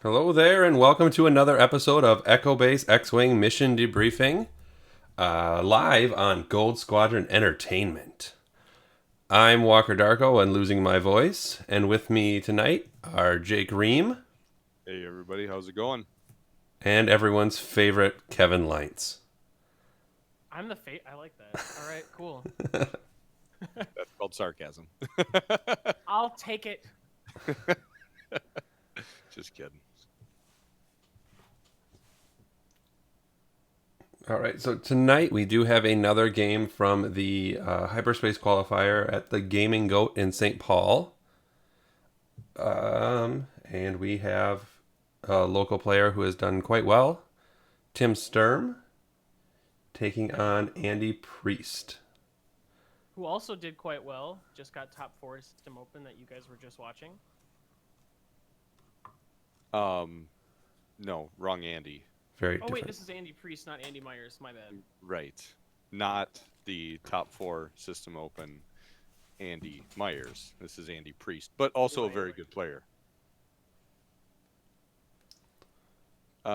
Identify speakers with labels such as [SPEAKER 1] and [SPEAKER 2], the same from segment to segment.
[SPEAKER 1] Hello there, and welcome to another episode of Echo Base X-Wing Mission Debriefing, live on Gold Squadron Entertainment. I'm Walker Darko and losing my voice, and with me tonight are Jake Ream
[SPEAKER 2] Hey everybody, how's it going?
[SPEAKER 1] and everyone's favorite Kevin Lights.
[SPEAKER 3] I like that. All right, cool.
[SPEAKER 2] That's called sarcasm.
[SPEAKER 3] I'll take it.
[SPEAKER 2] Just kidding.
[SPEAKER 1] All right, so tonight we do have another game from the Hyperspace Qualifier at the Gaming Goat in St. Paul. And we have a local player who has done quite well, Tim Sturm, taking on Andy Priest.
[SPEAKER 3] Who also did quite well. Just got top 4 system open that you guys were just watching.
[SPEAKER 2] No, wrong Andy.
[SPEAKER 1] Very
[SPEAKER 3] Oh
[SPEAKER 1] different.
[SPEAKER 3] wait, this is Andy Priest, not Andy Myers. My bad.
[SPEAKER 2] Right. Not the top 4 system open Andy Myers. This is Andy Priest, but also a very good player.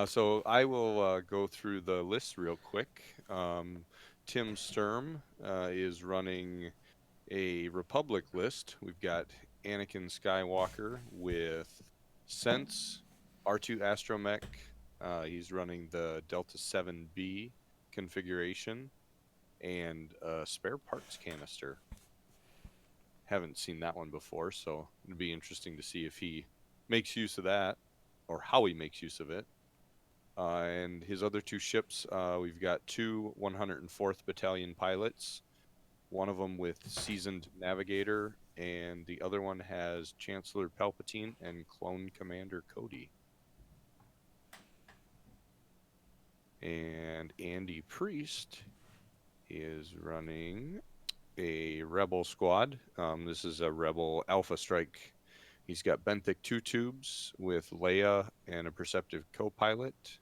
[SPEAKER 2] So I will go through the list real quick. Tim Sturm is running a Republic list. We've got Anakin Skywalker with Sense, R2 Astromech. He's running the Delta 7B configuration and a spare parts canister. Haven't seen that one before, so it'd be interesting to see if he makes use of that or how he makes use of it. And his other 2 ships, we've got 2 104th Battalion pilots, one of them with Seasoned Navigator, and the other one has Chancellor Palpatine and Clone Commander Cody. And Andy Priest is running a Rebel squad. This is a Rebel Alpha Strike. He's got Benthic 2 tubes with Leia and a Perceptive co-pilot.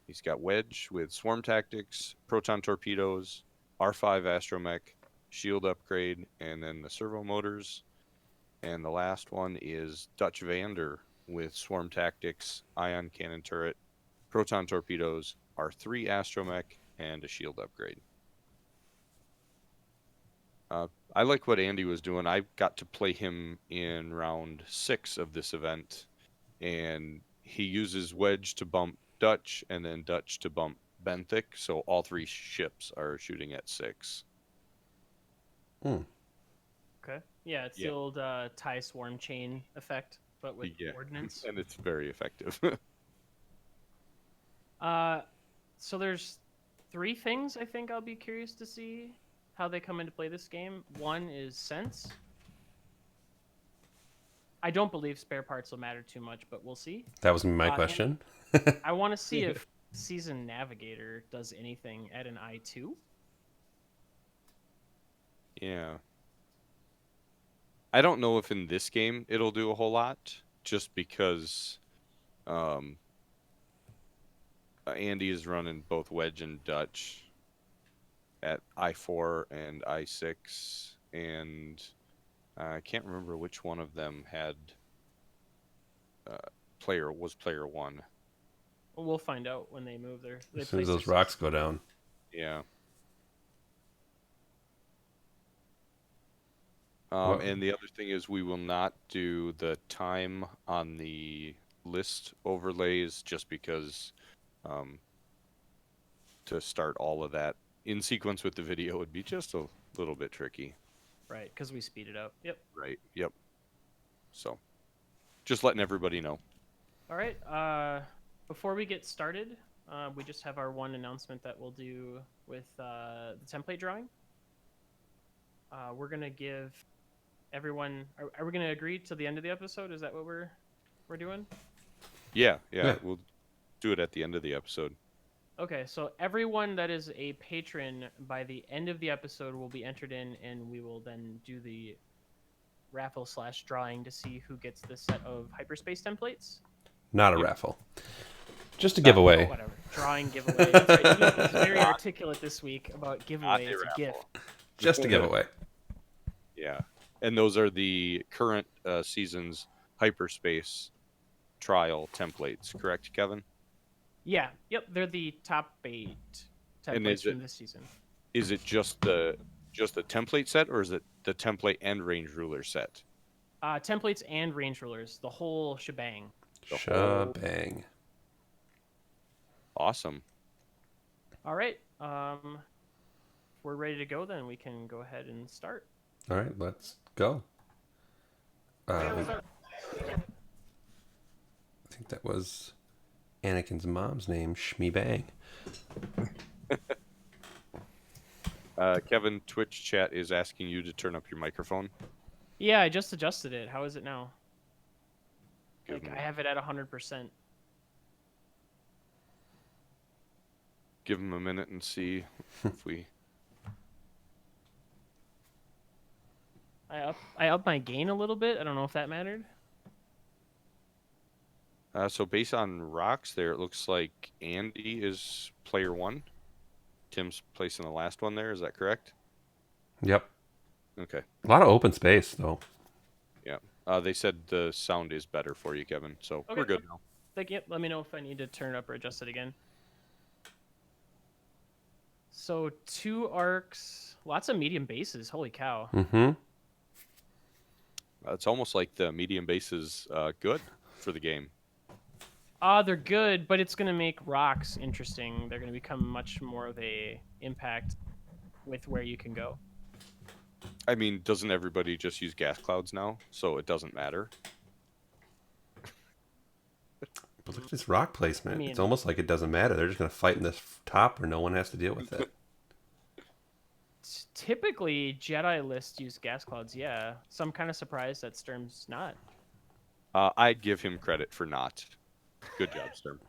[SPEAKER 2] He's got Wedge with Swarm Tactics, Proton Torpedoes, R5 Astromech, Shield Upgrade, and then the servo motors. And the last one is Dutch Vander with Swarm Tactics, Ion Cannon Turret, Proton Torpedoes, R3 Astromech, and a Shield Upgrade. I like what Andy was doing. I got to play him in round 6 of this event, and he uses Wedge to bump Dutch and then Dutch to bump Benthic, so all 3 ships are shooting at 6.
[SPEAKER 3] Okay. Yeah, it's the old tie swarm chain effect, but with ordnance.
[SPEAKER 2] And it's very effective.
[SPEAKER 3] So there's 3 things I think I'll be curious to see how they come into play this game. One is Sense. I don't believe spare parts will matter too much, but we'll see.
[SPEAKER 1] That was my question.
[SPEAKER 3] I want to see if Seasoned Navigator does anything at an I2.
[SPEAKER 2] Yeah. I don't know if in this game it'll do a whole lot, just because Andy is running both Wedge and Dutch at I4 and I6, and I can't remember which one of them had player 1.
[SPEAKER 3] Well, we'll find out when they move there.
[SPEAKER 1] As soon as those rocks go down.
[SPEAKER 2] Yeah. And the other thing is we will not do the time on the list overlays just because to start all of that in sequence with the video would be just a little bit tricky.
[SPEAKER 3] Right, because we speed it up. Yep.
[SPEAKER 2] Right, yep. So, just letting everybody know.
[SPEAKER 3] All right, before we get started, we just have our one announcement that we'll do with the template drawing. We're going to give everyone... Are we going to agree to the end of the episode? Is that what we're doing?
[SPEAKER 2] Yeah, we'll do it at the end of the episode.
[SPEAKER 3] Okay, so everyone that is a patron by the end of the episode will be entered in, and we will then do the raffle/drawing to see who gets this set of hyperspace templates.
[SPEAKER 1] Not a raffle. Just a giveaway.
[SPEAKER 3] Oh, whatever. Drawing giveaway. That's right. He was very articulate this week about giveaway. It's a gift.
[SPEAKER 1] Just a giveaway.
[SPEAKER 2] Yeah. And those are the current season's hyperspace trial templates, correct, Kevin?
[SPEAKER 3] Yeah, yep, they're the top 8
[SPEAKER 2] And
[SPEAKER 3] templates from this season.
[SPEAKER 2] is it just the template set, or is it the template and range ruler set?
[SPEAKER 3] Templates and range rulers, the whole shebang.
[SPEAKER 2] The whole
[SPEAKER 1] Shebang.
[SPEAKER 2] awesome.
[SPEAKER 3] All right. If we're ready to go, then we can go ahead and start.
[SPEAKER 1] All right, let's go. I think that was Anakin's mom's name, Shmebang.
[SPEAKER 2] Kevin, Twitch chat is asking you to turn up your microphone.
[SPEAKER 3] Yeah, I just adjusted it. How is it now?
[SPEAKER 2] Give him,
[SPEAKER 3] I have it at 100%.
[SPEAKER 2] give him a minute and see if we.
[SPEAKER 3] I up my gain a little bit. I don't know if that mattered.
[SPEAKER 2] So based on rocks there, it looks like Andy is player 1. Tim's placing the last one there. Is that correct?
[SPEAKER 1] Yep.
[SPEAKER 2] Okay.
[SPEAKER 1] A lot of open space, though.
[SPEAKER 2] Yeah. They said the sound is better for you, Kevin. So
[SPEAKER 3] Okay.
[SPEAKER 2] we're good now.
[SPEAKER 3] Let me know if I need to turn it up or adjust it again. So 2 arcs, lots of medium bases. Holy cow.
[SPEAKER 1] Mm-hmm.
[SPEAKER 2] It's almost like the medium base is good for the game.
[SPEAKER 3] They're good, but it's going to make rocks interesting. They're going to become much more of a impact with where you can go.
[SPEAKER 2] I mean, doesn't everybody just use gas clouds now? So it doesn't matter.
[SPEAKER 1] But look at this rock placement.
[SPEAKER 3] I mean-
[SPEAKER 1] It's almost like it doesn't matter. They're just going to fight in this top where no one has to deal with it.
[SPEAKER 3] Typically, Jedi lists use gas clouds, yeah. So I'm kind of surprised that Sturm's not.
[SPEAKER 2] I'd give him credit for not. Good job, Sturm.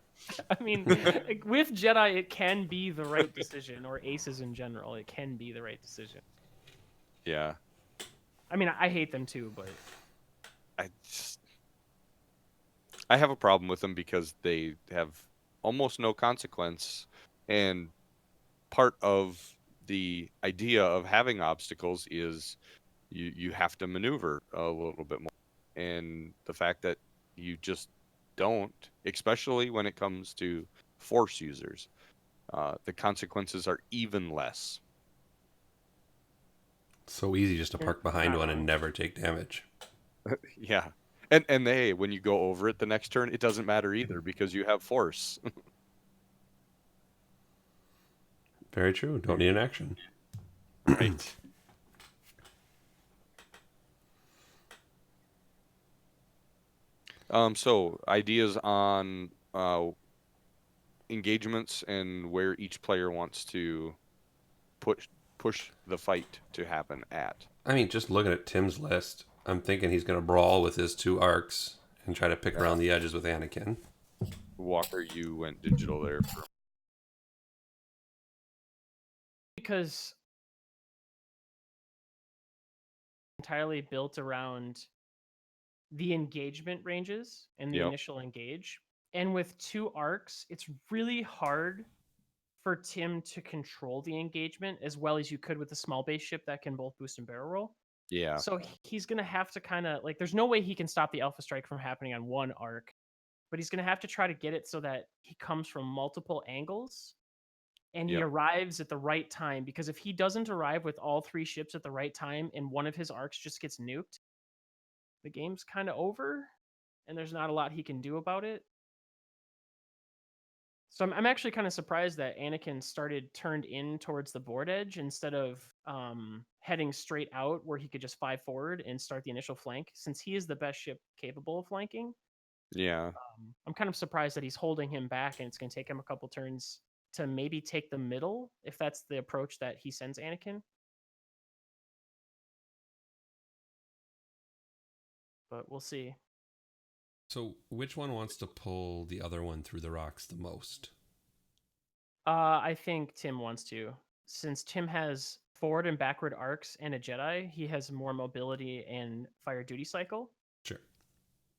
[SPEAKER 3] I mean, with Jedi, it can be the right decision, or aces in general, it can be the right decision.
[SPEAKER 2] Yeah.
[SPEAKER 3] I mean, I hate them too, but
[SPEAKER 2] I have a problem with them because they have almost no consequence, and part of the idea of having obstacles is you have to maneuver a little bit more, and the fact that you just don't, especially when it comes to force users, the consequences are even less.
[SPEAKER 1] So easy just to park behind
[SPEAKER 3] not
[SPEAKER 1] one
[SPEAKER 3] wrong.
[SPEAKER 1] and never take damage.
[SPEAKER 2] Yeah. And hey, when you go over it the next turn, it doesn't matter either because you have force.
[SPEAKER 1] Very true. Don't need an action.
[SPEAKER 2] Right. So ideas on engagements and where each player wants to push the fight to happen at.
[SPEAKER 1] I mean, just looking at Tim's list, I'm thinking he's going to brawl with his 2 arcs and try to pick around the edges with Anakin.
[SPEAKER 2] Walker, you went digital there for
[SPEAKER 3] because entirely built around the engagement ranges and the
[SPEAKER 2] Yep.
[SPEAKER 3] initial engage. And with 2 arcs, it's really hard for Tim to control the engagement as well as you could with a small base ship that can both boost and barrel roll.
[SPEAKER 2] Yeah.
[SPEAKER 3] So he's going to have to kind of like, there's no way he can stop the Alpha Strike from happening on 1 arc, but he's going to have to try to get it so that he comes from multiple angles and he
[SPEAKER 2] Yep.
[SPEAKER 3] arrives at the right time. Because if he doesn't arrive with all 3 ships at the right time and one of his arcs just gets nuked, the game's kind of over and there's not a lot he can do about it. So I'm actually kind of surprised that Anakin started turned in towards the board edge instead of heading straight out where he could just 5 forward and start the initial flank, since he is the best ship capable of flanking.
[SPEAKER 2] Yeah.
[SPEAKER 3] I'm kind of surprised that he's holding him back, and it's going to take him a couple turns to maybe take the middle if that's the approach that he sends Anakin. But we'll see.
[SPEAKER 1] So, which one wants to pull the other one through the rocks the most?
[SPEAKER 3] I think Tim wants to. Since Tim has forward and backward arcs and a Jedi, he has more mobility and fire duty cycle.
[SPEAKER 1] Sure.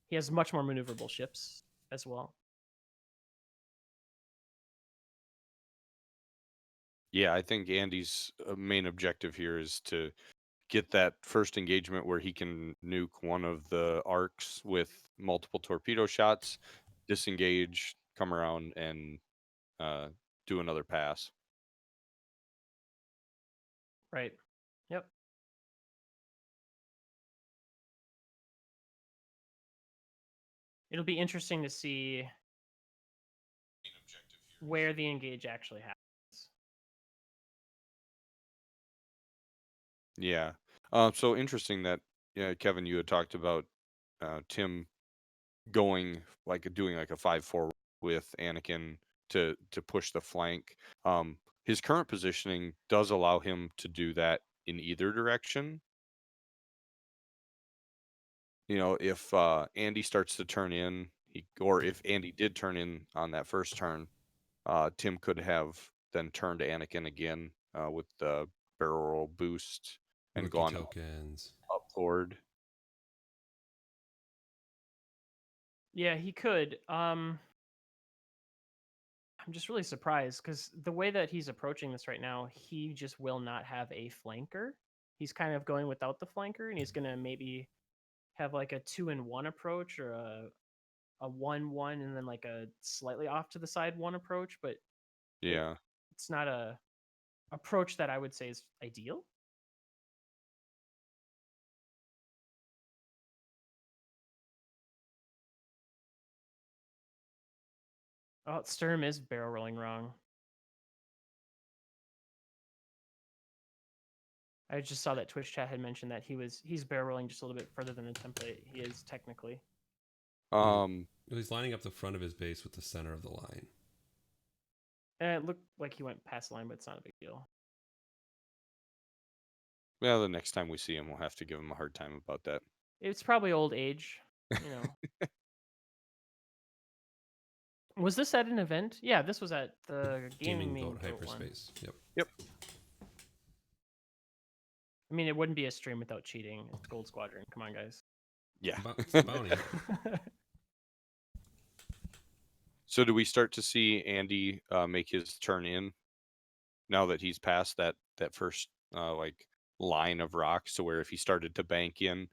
[SPEAKER 3] He has much more maneuverable ships as well.
[SPEAKER 2] Yeah, I think Andy's main objective here is to get that first engagement where he can nuke one of the arcs with multiple torpedo shots, disengage, come around, and do another pass.
[SPEAKER 3] Right. Yep. It'll be interesting to see where the engage actually happens.
[SPEAKER 2] Yeah. So interesting that Kevin, you had talked about Tim going doing like a 5-4 with Anakin to push the flank. His current positioning does allow him to do that in either direction. If Andy starts to turn in, or if Andy did turn in on that first turn, Tim could have then turned Anakin again with the barrel roll boost and
[SPEAKER 1] Rookie
[SPEAKER 2] gone
[SPEAKER 1] tokens.
[SPEAKER 2] up forward.
[SPEAKER 3] Yeah, he could. I'm just really surprised because the way that he's approaching this right now, he just will not have a flanker. He's kind of going without the flanker, and he's gonna maybe have like a 2-in-1 approach or a 1-1 and then like a slightly off to the side one approach, but
[SPEAKER 2] Yeah.
[SPEAKER 3] it's not a approach that I would say is ideal. Oh, Sturm is barrel rolling wrong. I just saw that Twitch chat had mentioned that he's barrel rolling just a little bit further than the template he is technically.
[SPEAKER 1] He's lining up the front of his base with the center of the line.
[SPEAKER 3] It looked like he went past the line, but it's not a big deal.
[SPEAKER 2] Well, the next time we see him, we'll have to give him a hard time about that.
[SPEAKER 3] It's probably old age, you know. Was this at an event? Yeah, this was at the gaming
[SPEAKER 1] Boat
[SPEAKER 3] one.
[SPEAKER 1] hyperspace.
[SPEAKER 2] Yep.
[SPEAKER 3] I mean, it wouldn't be a stream without cheating. It's Gold Squadron. Come on, guys.
[SPEAKER 2] Yeah.
[SPEAKER 1] It's the bounty.
[SPEAKER 2] So do we start to see Andy make his turn in now that he's past that first line of rocks, to where if he started to bank in?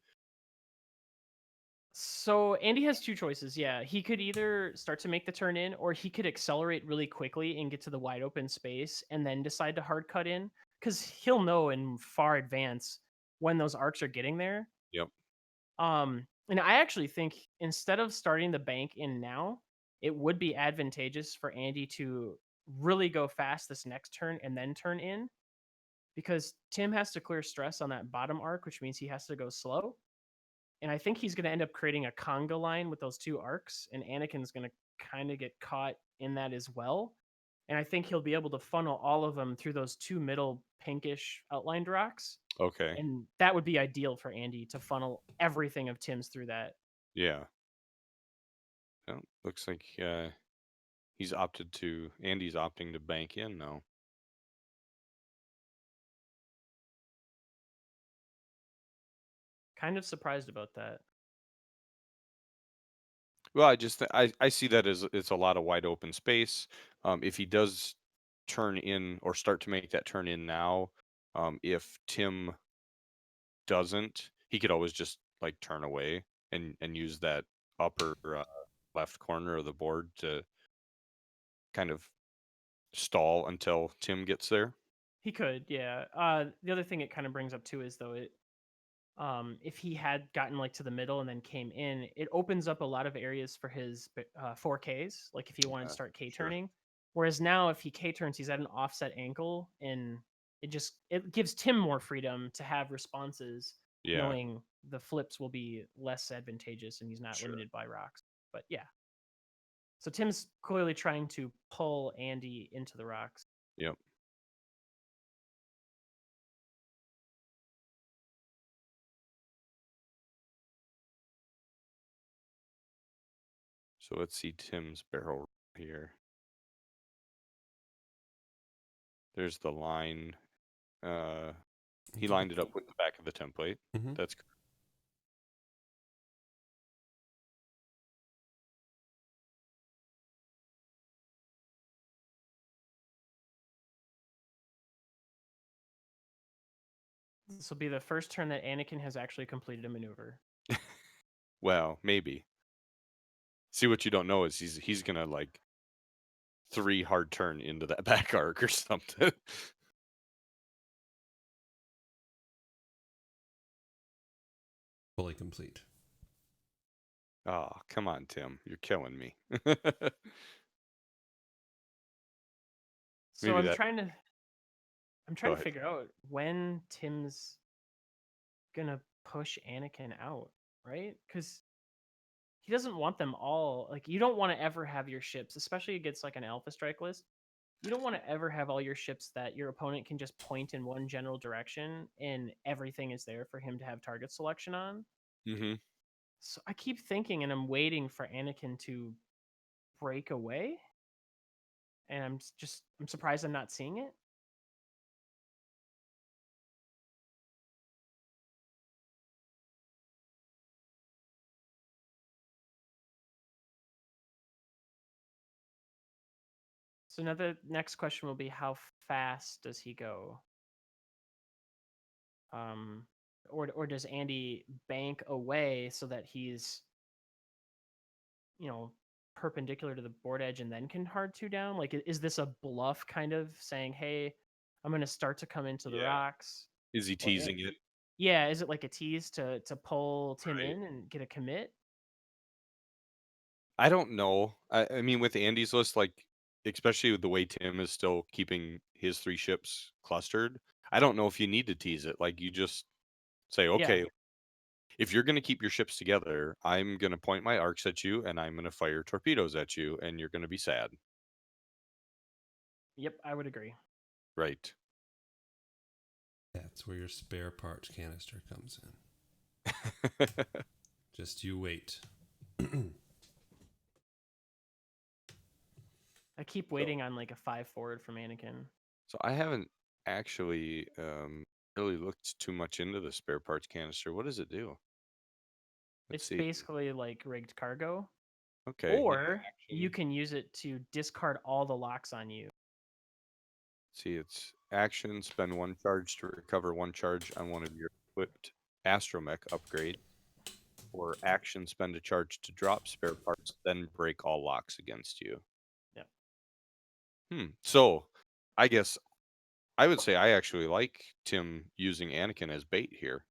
[SPEAKER 3] So Andy has two choices. Yeah, he could either start to make the turn in, or he could accelerate really quickly and get to the wide open space, and then decide to hard cut in, because he'll know in far advance when those arcs are getting there.
[SPEAKER 2] Yep.
[SPEAKER 3] And I actually think instead of starting the bank in now, it would be advantageous for Andy to really go fast this next turn and then turn in, because Tim has to clear stress on that bottom arc, which means he has to go slow. And I think he's going to end up creating a conga line with those two arcs, and Anakin's going to kind of get caught in that as well. And I think he'll be able to funnel all of them through those two middle pinkish outlined rocks.
[SPEAKER 2] Okay.
[SPEAKER 3] And that would be ideal for Andy to funnel everything of Tim's through that.
[SPEAKER 2] Yeah. Well, looks like Andy's opting to bank in now.
[SPEAKER 3] Kind of surprised about that.
[SPEAKER 2] Well, I see that as it's a lot of wide open space. If he does turn in or start to make that turn in now, if Tim doesn't, he could always just turn away and use that upper left corner of the board to kind of stall until Tim gets there.
[SPEAKER 3] He could, yeah. The other thing it kind of brings up too is though if he had gotten to the middle and then came in, it opens up a lot of areas for his 4Ks. Like if he wanted to start K turning, whereas now if he K turns, he's at an offset angle, and it gives Tim more freedom to have responses, knowing the flips will be less advantageous and he's not limited by rocks. But yeah, so Tim's clearly trying to pull Andy into the rocks.
[SPEAKER 2] Yep. So let's see Tim's barrel here. There's the line. He lined it up with the back of the template.
[SPEAKER 1] Mm-hmm.
[SPEAKER 2] That's good.
[SPEAKER 3] This will be the first turn that Anakin has actually completed a maneuver.
[SPEAKER 2] Well, maybe. See, what you don't know is he's gonna like 3 hard turn into that back arc or something.
[SPEAKER 1] Fully complete.
[SPEAKER 2] Oh, come on, Tim. You're killing me.
[SPEAKER 3] So
[SPEAKER 2] Maybe
[SPEAKER 3] I'm
[SPEAKER 2] that.
[SPEAKER 3] trying to
[SPEAKER 2] Go ahead.
[SPEAKER 3] figure out when Tim's gonna push Anakin out, right? Because he doesn't want them all. Like, you don't want to ever have your ships, especially against like an Alpha Strike list. You don't want to ever have all your ships that your opponent can just point in one general direction and everything is there for him to have target selection on.
[SPEAKER 2] Mm-hmm.
[SPEAKER 3] So I keep thinking, and I'm waiting for Anakin to break away, and I'm surprised I'm not seeing it. So now the next question will be, how fast does he go? Um, or does Andy bank away so that he's, perpendicular to the board edge and then can hard two down? Like, is this a bluff kind of saying, hey, I'm going to start to come into the
[SPEAKER 2] Yeah.
[SPEAKER 3] rocks?
[SPEAKER 2] Is he
[SPEAKER 3] Or,
[SPEAKER 2] teasing it?
[SPEAKER 3] yeah, is it like a tease to pull Tim
[SPEAKER 2] Right.
[SPEAKER 3] in and get a commit?
[SPEAKER 2] I don't know. I mean, with Andy's list, like, especially with the way Tim is still keeping his 3 ships clustered, I don't know if you need to tease it. Like, you just say,
[SPEAKER 3] Yeah.
[SPEAKER 2] okay, if you're going to keep your ships together, I'm going to point my arcs at you and I'm going to fire torpedoes at you, and you're going to be sad.
[SPEAKER 3] Yep, I would agree.
[SPEAKER 2] Right.
[SPEAKER 1] That's where your spare parts canister comes in. Just you wait.
[SPEAKER 3] I keep waiting on like a 5 forward from Anakin.
[SPEAKER 2] So I haven't actually really looked too much into the spare parts canister. What does it do? Let's
[SPEAKER 3] It's
[SPEAKER 2] see.
[SPEAKER 3] basically like rigged cargo.
[SPEAKER 2] Okay. Yeah,
[SPEAKER 3] Or you
[SPEAKER 2] action.
[SPEAKER 3] can use it to discard all the locks on you.
[SPEAKER 2] See, it's action. Spend 1 charge to recover 1 charge on one of your equipped astromech upgrade. Or action. Spend a charge to drop spare parts, then break all locks against you.
[SPEAKER 3] Yep.
[SPEAKER 2] So, I guess I would say I actually like Tim using Anakin as bait here.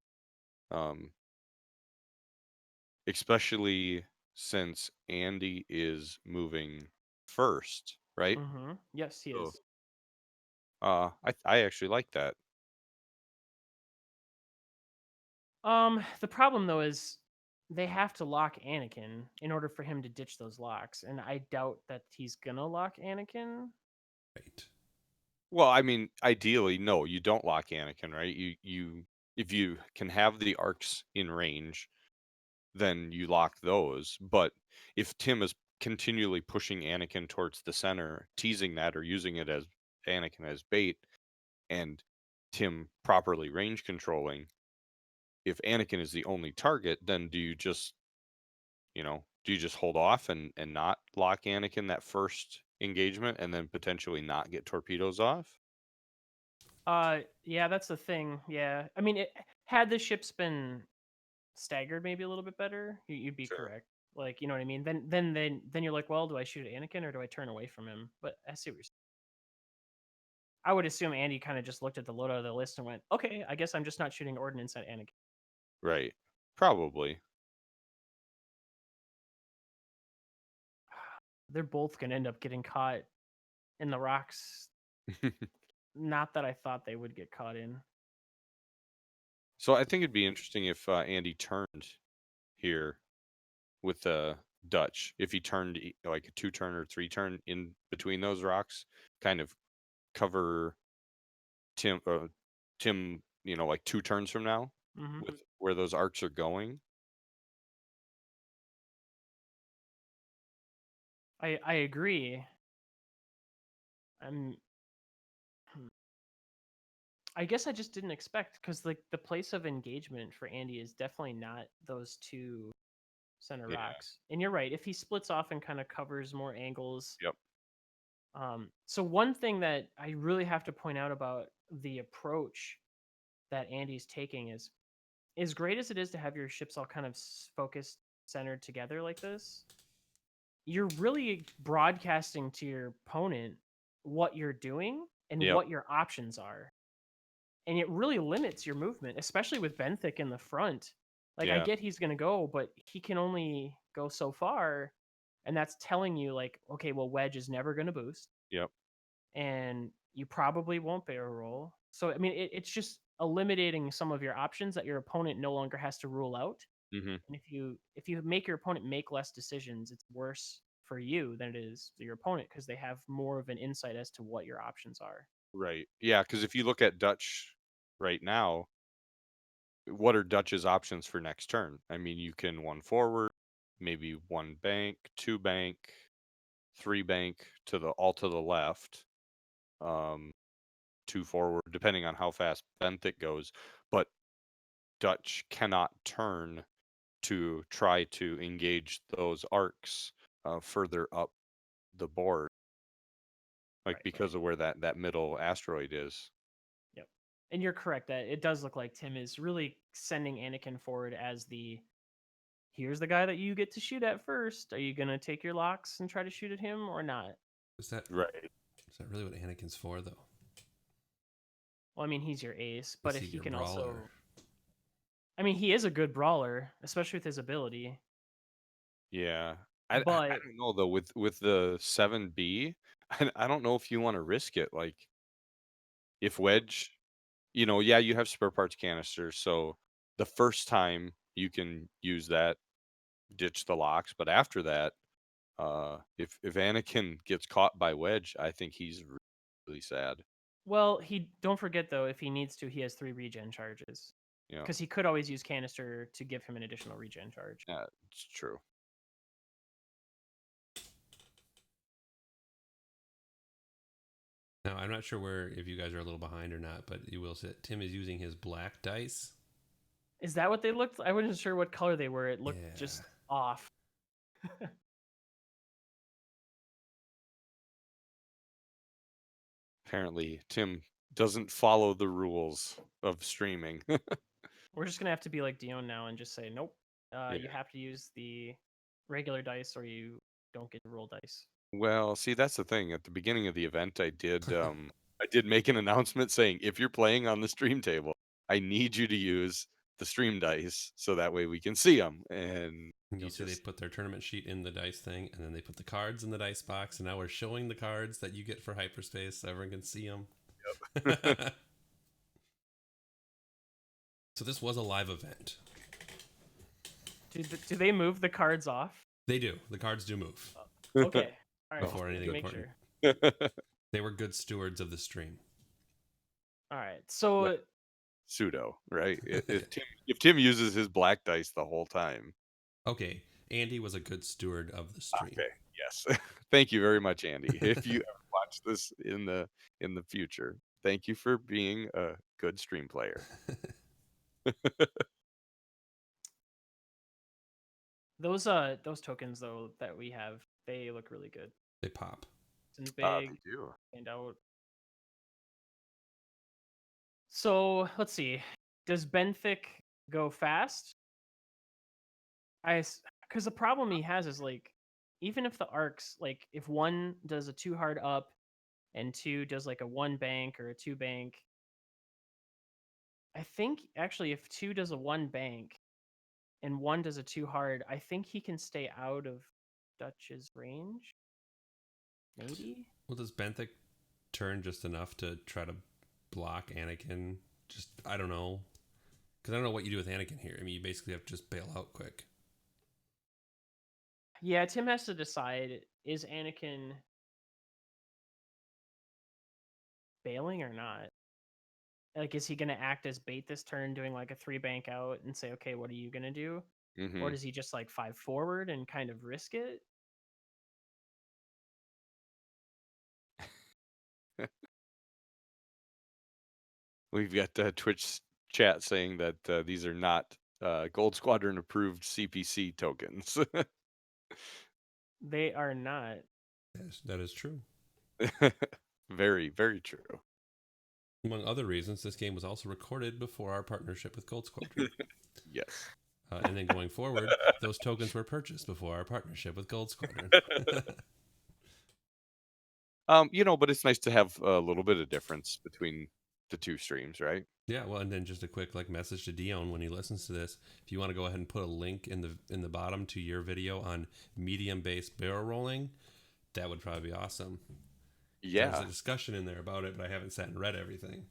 [SPEAKER 2] Especially since Andy is moving first, right?
[SPEAKER 3] Mm-hmm. Yes, he
[SPEAKER 2] So,
[SPEAKER 3] is.
[SPEAKER 2] I actually like that.
[SPEAKER 3] The problem though is they have to lock Anakin in order for him to ditch those locks, and I doubt that he's gonna lock Anakin.
[SPEAKER 1] Right.
[SPEAKER 2] Well, I mean, ideally, no, you don't lock Anakin, right? You if you can have the arcs in range, then you lock those. But if Tim is continually pushing Anakin towards the center, teasing that or using it as Anakin as bait, and Tim properly range controlling, if Anakin is the only target, then do you just hold off and not lock Anakin that first engagement and then potentially not get torpedoes off?
[SPEAKER 3] Yeah, that's the thing. Yeah, I mean, had the ships been staggered maybe a little bit better, you'd be
[SPEAKER 2] Sure.
[SPEAKER 3] correct. Like, you know what I mean? Then you're like, well, do I shoot at Anakin or do I turn away from him? But I see what you're saying. I would assume Andy kind of just looked at the load of the list and went, okay, I guess I'm just not shooting ordnance at Anakin.
[SPEAKER 2] Right. Probably.
[SPEAKER 3] They're both gonna end up getting caught in the rocks. Not that I thought they would get caught in.
[SPEAKER 2] So I think it'd be interesting if Andy turned here with the Dutch. If he turned like a 2 turn or 3 turn in between those rocks, kind of cover Tim, like 2 turns from now
[SPEAKER 3] Mm-hmm.
[SPEAKER 2] with where those arcs are going.
[SPEAKER 3] I agree. I'm. hmm. I guess I just didn't expect, because like the place of engagement for Andy is definitely not those two center
[SPEAKER 2] Yeah.
[SPEAKER 3] rocks. And you're right. If he splits off and kind of covers more angles.
[SPEAKER 2] Yep.
[SPEAKER 3] So one thing that I really have to point out about the approach that Andy's taking is as great as it is to have your ships all kind of focused, centered together like this. You're really broadcasting to your opponent what you're doing and
[SPEAKER 2] Yep.
[SPEAKER 3] what your options are. And it really limits your movement, especially with Benthic in the front. Like, I
[SPEAKER 2] Yeah.
[SPEAKER 3] get he's going to go, but he can only go so far. And that's telling you, like, okay, well, Wedge is never going to boost.
[SPEAKER 2] Yep.
[SPEAKER 3] And you probably won't barrel roll. So, I mean, it's just eliminating some of your options that your opponent no longer has to rule out.
[SPEAKER 2] Mm-hmm.
[SPEAKER 3] And if you make your opponent make less decisions, it's worse for you than it is for your opponent because they have more of an insight as to what your options are.
[SPEAKER 2] Right. Yeah, because if you look at Dutch right now, what are Dutch's options for next turn? I mean, you can one forward, maybe one bank, two bank, three bank to the left, two forward, depending on how fast Benthic goes. But Dutch cannot turn to try to engage those arcs further up the board, like
[SPEAKER 3] Right.
[SPEAKER 2] because of where that middle asteroid is.
[SPEAKER 3] Yep. And you're correct that it does look like Tim is really sending Anakin forward as the here's the guy that you get to shoot at first. Are you gonna take your locks and try to shoot at him or not?
[SPEAKER 1] Is that
[SPEAKER 2] Right.
[SPEAKER 1] is that really what Anakin's for, though?
[SPEAKER 3] Well, I mean, he's your ace, but
[SPEAKER 1] Is
[SPEAKER 3] if
[SPEAKER 1] he
[SPEAKER 3] he
[SPEAKER 1] your
[SPEAKER 3] can
[SPEAKER 1] brawler?
[SPEAKER 3] also, I mean, he is a good brawler, especially with his ability.
[SPEAKER 2] Yeah. I
[SPEAKER 3] But
[SPEAKER 2] don't know though with the 7B, I don't know if you want to risk it. Like if Wedge, yeah, you have spare parts canisters, so the first time you can use that, ditch the locks, but after that, if Anakin gets caught by Wedge, I think he's really sad.
[SPEAKER 3] well, he don't forget though, if he needs to, he has 3 regen charges
[SPEAKER 2] Yeah,
[SPEAKER 3] because he could always use canister to give him an additional regen charge.
[SPEAKER 2] yeah, it's true.
[SPEAKER 1] Now, I'm not sure where if you guys are a little behind or not, but you will see that Tim is using his black dice.
[SPEAKER 3] Is that what they looked? I wasn't sure what color they were. It looked
[SPEAKER 1] Yeah.
[SPEAKER 3] just off.
[SPEAKER 2] Apparently, Tim doesn't follow the rules of streaming.
[SPEAKER 3] We're just gonna have to be like Dion now and just say nope.
[SPEAKER 2] Yeah.
[SPEAKER 3] You have to use the regular dice or you don't get to roll dice.
[SPEAKER 2] Well, see, that's the thing. At the beginning of the event, I did make an announcement saying if you're playing on the stream table, I need you to use the stream dice so that way we can see them. And
[SPEAKER 1] You'll see they put their tournament sheet in the dice thing, and then they put the cards in the dice box, and now we're showing the cards that you get for hyperspace so everyone can see them.
[SPEAKER 2] Yep.
[SPEAKER 1] So this was a live event.
[SPEAKER 3] Do they move the cards off?
[SPEAKER 1] They do. The cards do move.
[SPEAKER 3] Okay. All right.
[SPEAKER 1] Before anything important.
[SPEAKER 3] Sure.
[SPEAKER 1] They were good stewards of the stream.
[SPEAKER 3] All right. So
[SPEAKER 2] Pseudo, right? If Tim uses his black dice the whole time.
[SPEAKER 1] Okay, Andy was a good steward of the stream.
[SPEAKER 2] Okay, yes. Thank you very much, Andy. If you ever watch this in the future, thank you for being a good stream player.
[SPEAKER 3] those tokens though that we have, they look really good.
[SPEAKER 1] They pop.
[SPEAKER 3] And
[SPEAKER 2] They
[SPEAKER 3] big
[SPEAKER 2] do.
[SPEAKER 3] and out. So let's see. Does Benthic go fast? Because the problem he has is like, even if the arcs, like if one does a 2 hard up and 2 does like a 1 bank or a 2 bank, I think actually if 2 does a 1 bank and 1 does a 2 hard, I think he can stay out of Dutch's range. Maybe.
[SPEAKER 1] Well, does Benthic turn just enough to try to block Anakin? Just I don't know, because I don't know what you do with Anakin here. I mean, you basically have to just bail out quick.
[SPEAKER 3] Yeah, Tim has to decide, is Anakin bailing or not? Like, is he going to act as bait this turn, doing like a 3 bank out and say, okay, what are you going to do?
[SPEAKER 2] Mm-hmm.
[SPEAKER 3] Or does he just like 5 forward and kind of risk it?
[SPEAKER 2] We've got Twitch chat saying that these are not Gold Squadron approved CPC tokens.
[SPEAKER 3] They are not.
[SPEAKER 1] Yes, that is true.
[SPEAKER 2] Very, very true.
[SPEAKER 1] Among other reasons, this game was also recorded before our partnership with Gold Squadron.
[SPEAKER 2] Yes.
[SPEAKER 1] And then going forward, those tokens were purchased before our partnership with Gold Squadron.
[SPEAKER 2] But it's nice to have a little bit of difference between the two streams, right?
[SPEAKER 1] Yeah, well, and then just a quick message to Dion when he listens to this. If you want to go ahead and put a link in the bottom to your video on medium based barrel rolling, that would probably be awesome. There's a
[SPEAKER 2] Yeah.
[SPEAKER 1] discussion in there about it, but I haven't sat and read everything.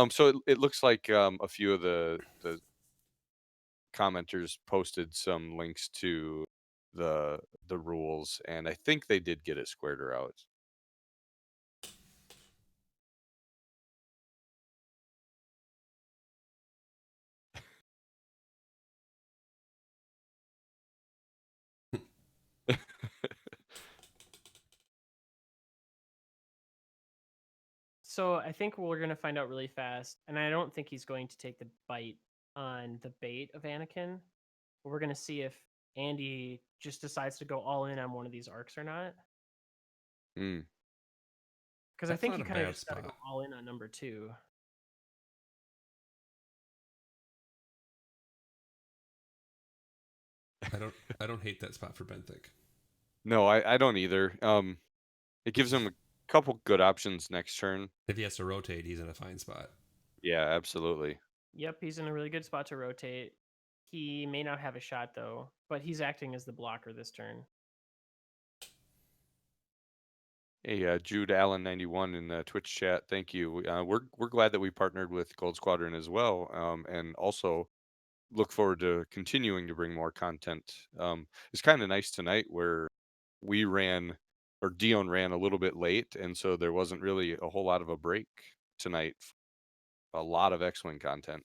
[SPEAKER 2] So it looks like a few of the commenters posted some links to the rules, and I think they did get it squared out.
[SPEAKER 3] So I think we're gonna find out really fast, and I don't think he's going to take the bite on the bait of Anakin. But we're gonna see if Andy just decides to go all in on one of these arcs or not.
[SPEAKER 2] Mm.
[SPEAKER 3] Because I
[SPEAKER 1] That's
[SPEAKER 3] think
[SPEAKER 1] not
[SPEAKER 3] you
[SPEAKER 1] a
[SPEAKER 3] kind of
[SPEAKER 1] bad
[SPEAKER 3] just got to go
[SPEAKER 1] spot.
[SPEAKER 3] all in on number 2.
[SPEAKER 1] I don't hate that spot for Benthic.
[SPEAKER 2] No, I don't either. It gives him a couple good options next turn.
[SPEAKER 1] If he has to rotate, he's in a fine spot.
[SPEAKER 2] Yeah, absolutely.
[SPEAKER 3] Yep, he's in a really good spot to rotate. He may not have a shot though, but he's acting as the blocker this turn.
[SPEAKER 2] Hey, Jude Allen 91 in the Twitch chat. Thank you. We're glad that we partnered with Gold Squadron as well, and also look forward to continuing to bring more content. It's kind of nice tonight where we ran, or Dion ran a little bit late, and so there wasn't really a whole lot of a break tonight. A lot of X-Wing content.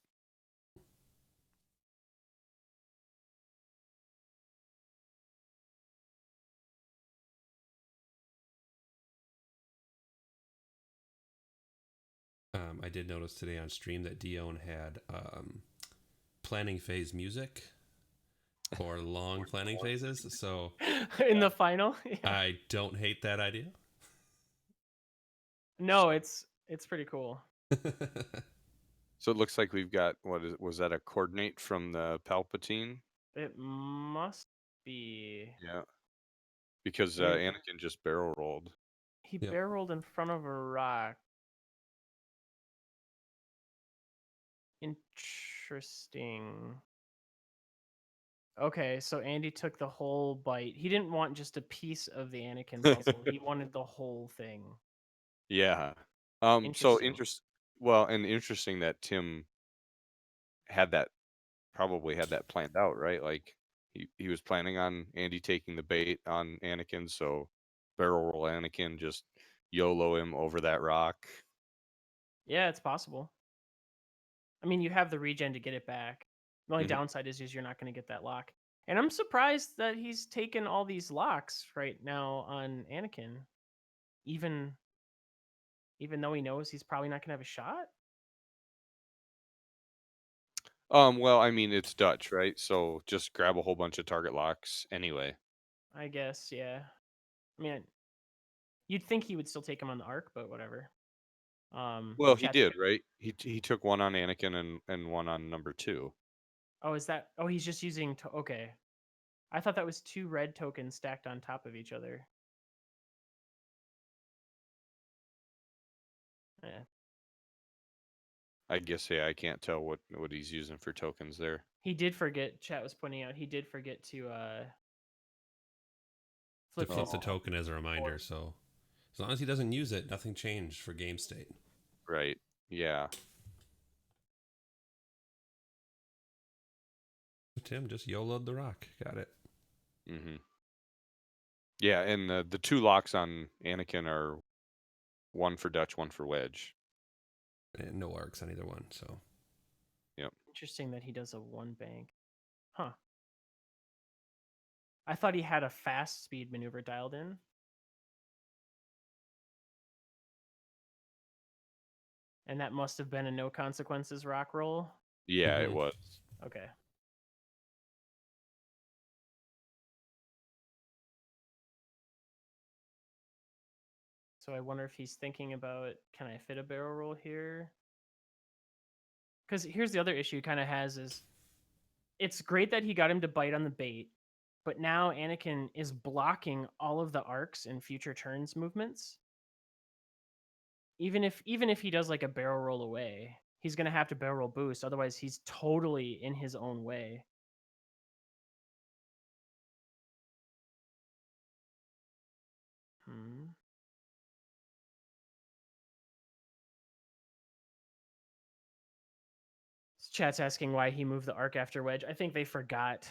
[SPEAKER 1] I did notice today on stream that Dion had planning phase music for long planning phases, so
[SPEAKER 3] In the final? Yeah.
[SPEAKER 1] I don't hate that idea.
[SPEAKER 3] No, it's pretty cool.
[SPEAKER 2] So it looks like we've got, was that a coordinate from the Palpatine?
[SPEAKER 3] It must be.
[SPEAKER 2] Yeah, because
[SPEAKER 3] I mean,
[SPEAKER 2] Anakin just barrel rolled.
[SPEAKER 3] he
[SPEAKER 1] Yep.
[SPEAKER 3] barreled in front of a rock. Interesting. Okay, so Andy took the whole bite. He didn't want just a piece of the Anakin puzzle. He wanted the whole thing.
[SPEAKER 2] Yeah. So
[SPEAKER 3] Interesting.
[SPEAKER 2] well, and interesting that Tim had that probably had that planned out, right? Like he was planning on Andy taking the bait on Anakin, so barrel roll Anakin, just YOLO him over that rock.
[SPEAKER 3] Yeah, it's possible. I mean, you have the regen to get it back. The only
[SPEAKER 2] Mhm.
[SPEAKER 3] downside is you're not going to get that lock. And I'm surprised that he's taken all these locks right now on Anakin, even though he knows he's probably not going to have a shot.
[SPEAKER 2] Well, I mean, it's Dutch, right? So just grab a whole bunch of target locks anyway.
[SPEAKER 3] I guess, yeah. I mean, you'd think he would still take him on the arc, but whatever.
[SPEAKER 2] Well, he
[SPEAKER 3] Chat.
[SPEAKER 2] did, right? He took one on Anakin and one on number 2.
[SPEAKER 3] Oh, is that? Oh, he's just using. Okay, I thought that was 2 red tokens stacked on top of each other. Yeah.
[SPEAKER 2] I guess, yeah, I can't tell what he's using for tokens there.
[SPEAKER 3] He did forget. Chat was pointing out he did forget to flip
[SPEAKER 1] To flip
[SPEAKER 3] his
[SPEAKER 1] the
[SPEAKER 2] Oh.
[SPEAKER 1] token as a reminder, so as long as he doesn't use it, nothing changed for game state.
[SPEAKER 2] Right. Yeah.
[SPEAKER 1] Tim just YOLO'd the rock. Got it.
[SPEAKER 2] Mm-hmm. Yeah, and the 2 locks on Anakin are one for Dutch, one for Wedge.
[SPEAKER 1] And no arcs on either one, so.
[SPEAKER 2] Yep.
[SPEAKER 3] Interesting that he does a 1 bank. Huh. I thought he had a fast speed maneuver dialed in. And that must have been a no consequences rock roll.
[SPEAKER 2] Yeah, it
[SPEAKER 1] Mhm.
[SPEAKER 2] was.
[SPEAKER 3] Okay. So I wonder if he's thinking about, can I fit a barrel roll here? Because here's the other issue he kind of has is, it's great that he got him to bite on the bait, but now Anakin is blocking all of the arcs and future turns movements. Even if he does like a barrel roll away, he's gonna have to barrel roll boost. Otherwise, he's totally in his own way. Hmm. Chat's asking why he moved the arc after Wedge. I think they forgot.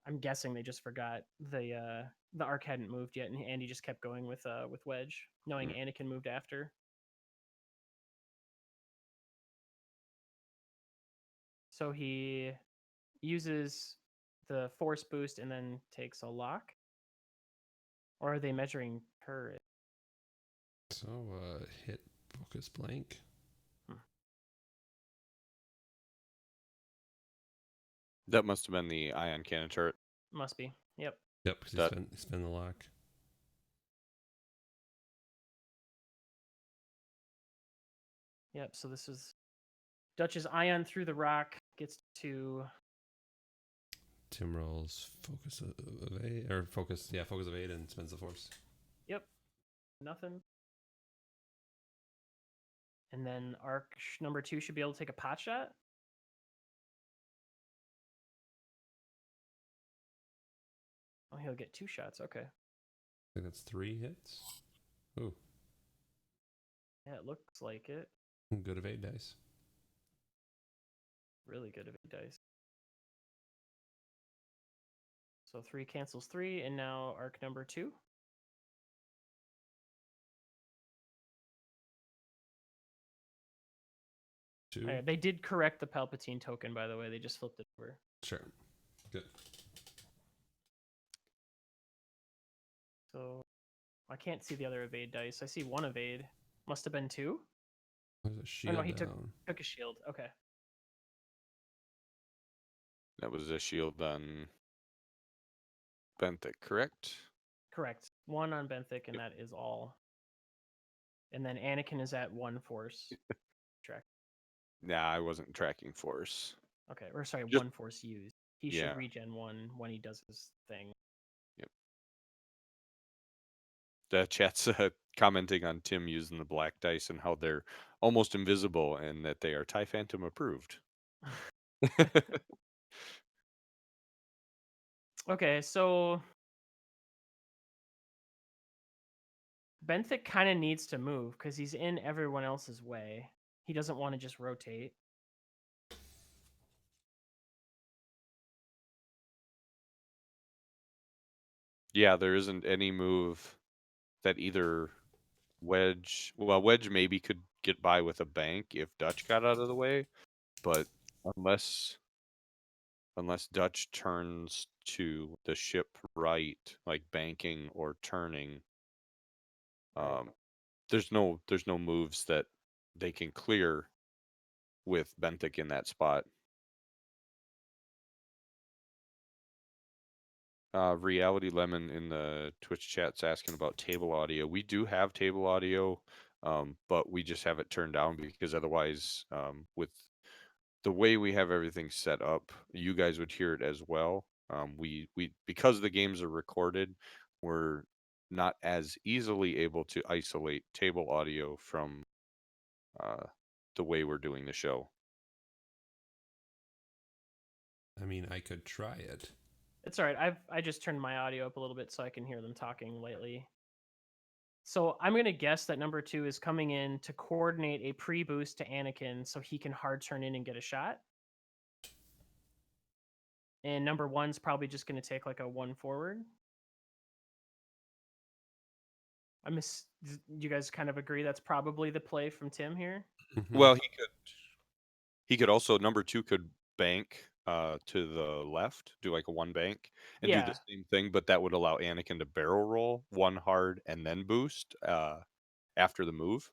[SPEAKER 3] I'm guessing they just forgot the arc hadn't moved yet, and Andy just kept going with Wedge, knowing Anakin moved after. So he uses the force boost and then takes a lock. Or are they measuring turret?
[SPEAKER 1] So hit focus blank.
[SPEAKER 2] That must have been the ion cannon turret.
[SPEAKER 3] Must be. Yep.
[SPEAKER 1] Yep, because
[SPEAKER 2] That-
[SPEAKER 1] he spent the lock.
[SPEAKER 3] Yep. So this is Dutch's ion through the rock, gets to
[SPEAKER 1] Tim rolls focus evade or focus evade and spends the force.
[SPEAKER 3] Yep. Nothing. And then arc number 2 should be able to take a pot shot. Oh, he'll get 2 shots. Okay.
[SPEAKER 1] I think that's 3 hits. Ooh,
[SPEAKER 3] Yeah, it looks like it.
[SPEAKER 1] good evade dice.
[SPEAKER 3] Really good evade dice. So 3 cancels 3, and now arc number 2.
[SPEAKER 1] Two.
[SPEAKER 3] All right, they did correct the Palpatine token, by the way. They just flipped it over.
[SPEAKER 1] Sure. Good.
[SPEAKER 3] So I can't see the other evade dice. I see 1 evade. Must have been 2.
[SPEAKER 1] There's a
[SPEAKER 3] Oh
[SPEAKER 1] shield
[SPEAKER 3] no, he
[SPEAKER 1] down.
[SPEAKER 3] took a shield. Okay.
[SPEAKER 2] That was a shield on Benthic, correct?
[SPEAKER 3] Correct. 1 on Benthic, and that is all. And then Anakin is at 1 force. Track.
[SPEAKER 2] Nah, I wasn't tracking force.
[SPEAKER 3] Okay, or sorry,
[SPEAKER 2] Just-
[SPEAKER 3] 1 force used. He
[SPEAKER 2] Yeah.
[SPEAKER 3] should regen 1 when he does his thing.
[SPEAKER 2] The chat's commenting on Tim using the black dice and how they're almost invisible and that they are TIE Phantom approved.
[SPEAKER 3] Okay, so Benthic kind of needs to move because he's in everyone else's way. He doesn't want to just rotate.
[SPEAKER 2] Yeah, there isn't any move that either Wedge maybe could get by with a bank if Dutch got out of the way, but unless Dutch turns to the ship right, like banking or turning, there's no moves that they can clear with Benthic in that spot. Reality Lemon in the Twitch chat's asking about table audio. We do have table audio, but we just have it turned down because otherwise, with the way we have everything set up, you guys would hear it as well. We because the games are recorded, we're not as easily able to isolate table audio from the way we're doing the show.
[SPEAKER 1] I mean, I could try it.
[SPEAKER 3] It's all right. I just turned my audio up a little bit so I can hear them talking lately. So I'm gonna guess that number 2 is coming in to coordinate a pre-boost to Anakin so he can hard turn in and get a shot. And number 1's probably just gonna take like a 1 forward. You guys kind of agree that's probably the play from Tim here?
[SPEAKER 1] Mhm.
[SPEAKER 2] Well, he could also number 2 could bank to the left, do like a 1 bank and do
[SPEAKER 3] Yeah.
[SPEAKER 2] the same thing, but that would allow Anakin to barrel roll 1 hard and then boost after the move.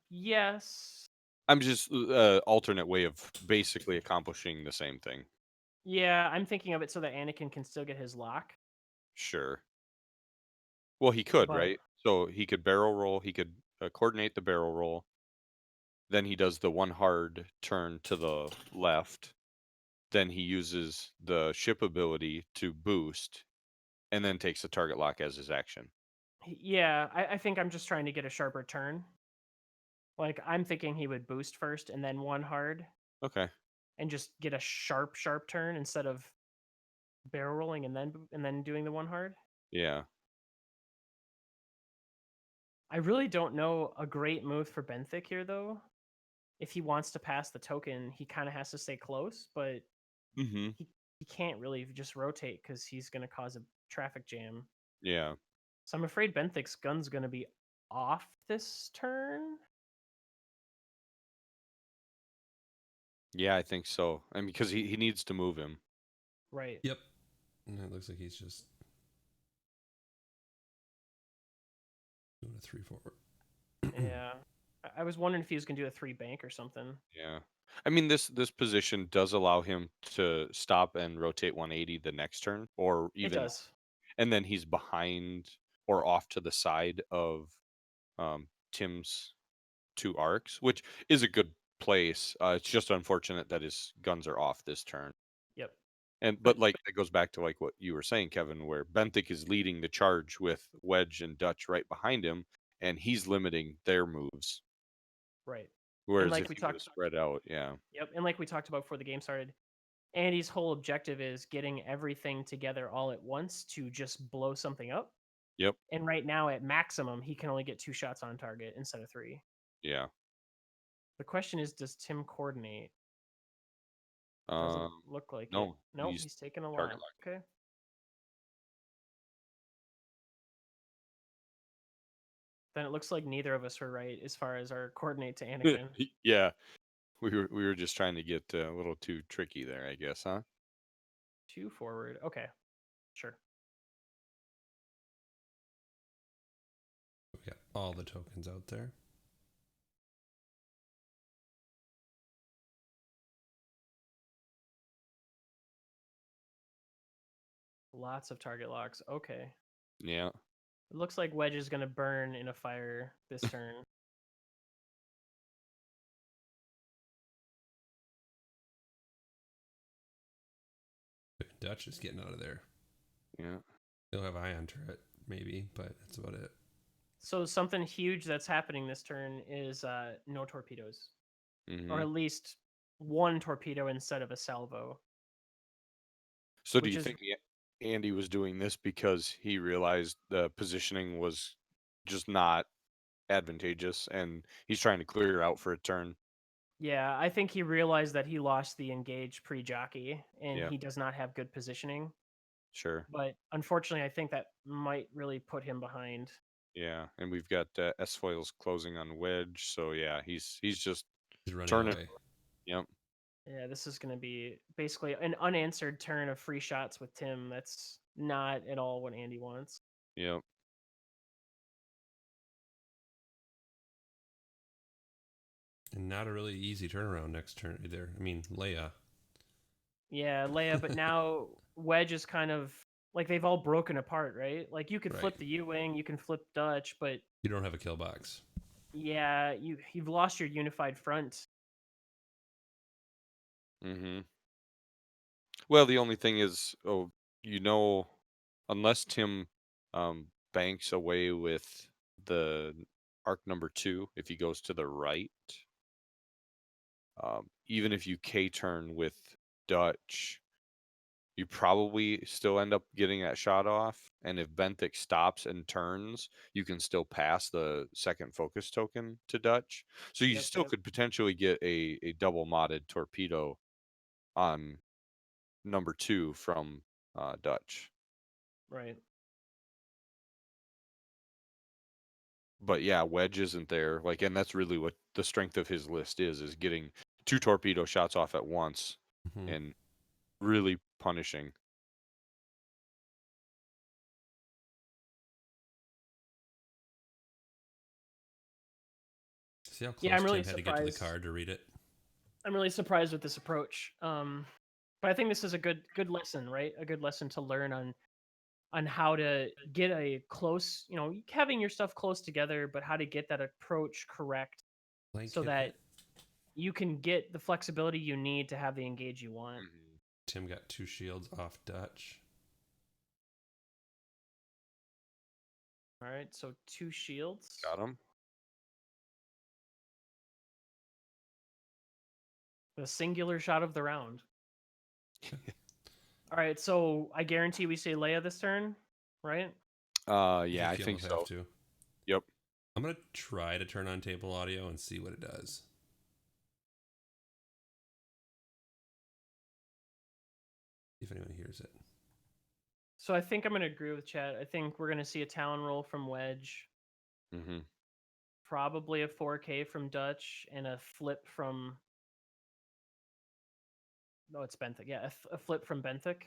[SPEAKER 3] Yes.
[SPEAKER 2] I'm just alternate way of basically accomplishing the same thing.
[SPEAKER 3] Yeah, I'm thinking of it so that Anakin can still get his lock.
[SPEAKER 2] Sure. Well, he could,
[SPEAKER 3] But
[SPEAKER 2] right? So he could barrel roll. He could coordinate the barrel roll. Then he does the one hard turn to the left. Then he uses the ship ability to boost, and then takes the target lock as his action.
[SPEAKER 3] yeah, I think I'm just trying to get a sharper turn. Like I'm thinking he would boost first and then one hard
[SPEAKER 2] Okay.
[SPEAKER 3] and just get a sharp turn instead of barrel rolling and then doing the one hard.
[SPEAKER 2] Yeah.
[SPEAKER 3] I really don't know a great move for Benthic here though. If he wants to pass the token, he kind of has to stay close, but
[SPEAKER 2] Mm-hmm.
[SPEAKER 3] he can't really just rotate because he's going to cause a traffic jam.
[SPEAKER 2] Yeah.
[SPEAKER 3] So I'm afraid Benthic's gun's going to be off this turn.
[SPEAKER 2] Yeah, I think so. And because he needs to move him.
[SPEAKER 3] Right.
[SPEAKER 1] Yep. And it looks like he's just doing a 3 forward.
[SPEAKER 3] Yeah. I was wondering if he was going to do a 3 bank or something.
[SPEAKER 2] Yeah. I mean, this position does allow him to stop and rotate 180 the next turn, or
[SPEAKER 3] It
[SPEAKER 2] even,
[SPEAKER 3] does.
[SPEAKER 2] and then he's behind or off to the side of Tim's 2 arcs, which is a good place. It's just unfortunate that his guns are off this turn.
[SPEAKER 3] Yep.
[SPEAKER 2] And but like it goes back to like what you were saying, Kevin, where Benthic is leading the charge with Wedge and Dutch right behind him, and he's limiting their moves.
[SPEAKER 3] Right. And
[SPEAKER 2] Whereas
[SPEAKER 3] like
[SPEAKER 2] if
[SPEAKER 3] we
[SPEAKER 2] he would have
[SPEAKER 3] talked
[SPEAKER 2] spread out, yeah.
[SPEAKER 3] Yep, and like we talked about before the game started, Andy's whole objective is getting everything together all at once to just blow something up.
[SPEAKER 2] Yep.
[SPEAKER 3] And right now at maximum, he can only get 2 shots on target instead of 3.
[SPEAKER 2] Yeah.
[SPEAKER 3] The question is, does Tim coordinate? Doesn't
[SPEAKER 2] Um,
[SPEAKER 3] look like it.
[SPEAKER 2] no,
[SPEAKER 3] Nope,
[SPEAKER 2] he's
[SPEAKER 3] he's taking a
[SPEAKER 2] target
[SPEAKER 3] lot. Okay. Then it looks like neither of us were right as far as our coordinate to
[SPEAKER 2] lock.
[SPEAKER 3] Anakin.
[SPEAKER 2] Yeah, we were just trying to get a little too tricky there, I guess, huh?
[SPEAKER 3] 2 forward. Okay. Sure.
[SPEAKER 1] We got all the tokens out there.
[SPEAKER 3] Lots of target locks. Okay.
[SPEAKER 2] Yeah.
[SPEAKER 3] It looks like Wedge is going to burn in a fire this turn.
[SPEAKER 1] Dutch is getting out of there.
[SPEAKER 2] Yeah.
[SPEAKER 1] He'll have ion turret, maybe, but that's about it.
[SPEAKER 3] So something huge that's happening this turn is no torpedoes, or
[SPEAKER 2] Mm-hmm.
[SPEAKER 3] at least one torpedo instead of a salvo.
[SPEAKER 2] So do
[SPEAKER 3] Which
[SPEAKER 2] you
[SPEAKER 3] is
[SPEAKER 2] think Andy was doing this because he realized the positioning was just not advantageous and he's trying to clear out for a turn?
[SPEAKER 3] yeah, I think he realized that he lost the engage pre-jockey and
[SPEAKER 2] Yeah,
[SPEAKER 3] he does not have good positioning.
[SPEAKER 2] sure.
[SPEAKER 3] But unfortunately, I think that might really put him behind.
[SPEAKER 2] Yeah, and we've got S foils closing on Wedge, so yeah, he's just
[SPEAKER 1] He's running
[SPEAKER 2] turning.
[SPEAKER 1] away.
[SPEAKER 2] Yep.
[SPEAKER 3] Yeah, this is going to be basically an unanswered turn of free shots with Tim. That's not at all what Andy wants.
[SPEAKER 2] Yep.
[SPEAKER 1] And not a really easy turnaround next turn either. I mean, Leia.
[SPEAKER 3] Yeah, Leia, but now Wedge is kind of like they've all broken apart, right? Like you could
[SPEAKER 1] Right.
[SPEAKER 3] flip the U-wing, you can flip Dutch, but
[SPEAKER 1] You don't have a kill box.
[SPEAKER 3] yeah, you've lost your unified front.
[SPEAKER 2] Mm-hmm. Well, the only thing is, you know, unless Tim banks away with the arc number 2, if he goes to the right, even if you K turn with Dutch, you probably still end up getting that shot off. And if Benthic stops and turns, you can still pass the second focus token to Dutch. So you
[SPEAKER 3] Yep,
[SPEAKER 2] still could potentially get a double modded torpedo on number 2 from Dutch.
[SPEAKER 3] right.
[SPEAKER 2] But yeah, Wedge isn't there. Like, and that's really what the strength of his list is getting 2 torpedo shots off at once
[SPEAKER 1] Mm-hmm.
[SPEAKER 2] and really punishing.
[SPEAKER 1] See how close
[SPEAKER 3] Yeah, I'm really
[SPEAKER 1] Tim had to get to the
[SPEAKER 3] surprised.
[SPEAKER 1] card to read it?
[SPEAKER 3] I'm really surprised with this approach. But I think this is a good lesson, right? A good lesson to learn on on how to get a close, having your stuff close together, but how to get that approach correct
[SPEAKER 1] Blank
[SPEAKER 3] so
[SPEAKER 1] hit
[SPEAKER 3] that
[SPEAKER 1] it.
[SPEAKER 3] you can get the flexibility you need to have the engage you want.
[SPEAKER 2] Mhm.
[SPEAKER 1] Tim got 2 shields off Dutch.
[SPEAKER 3] All right, so 2 shields.
[SPEAKER 2] Got him.
[SPEAKER 3] The singular shot of the round. All right, so I guarantee we say Leia this turn, right?
[SPEAKER 2] Yeah, I think
[SPEAKER 1] you'll
[SPEAKER 2] so.
[SPEAKER 1] have to.
[SPEAKER 2] Yep.
[SPEAKER 1] I'm going to try to turn on table audio and see what it does. If anyone hears it.
[SPEAKER 3] So I think I'm going to agree with Chad. I think we're going to see a Talon roll from Wedge,
[SPEAKER 2] Mm-hmm.
[SPEAKER 3] probably a 4K from Dutch, and a flip from. No, it's Benthic. Yeah, a flip from Benthic.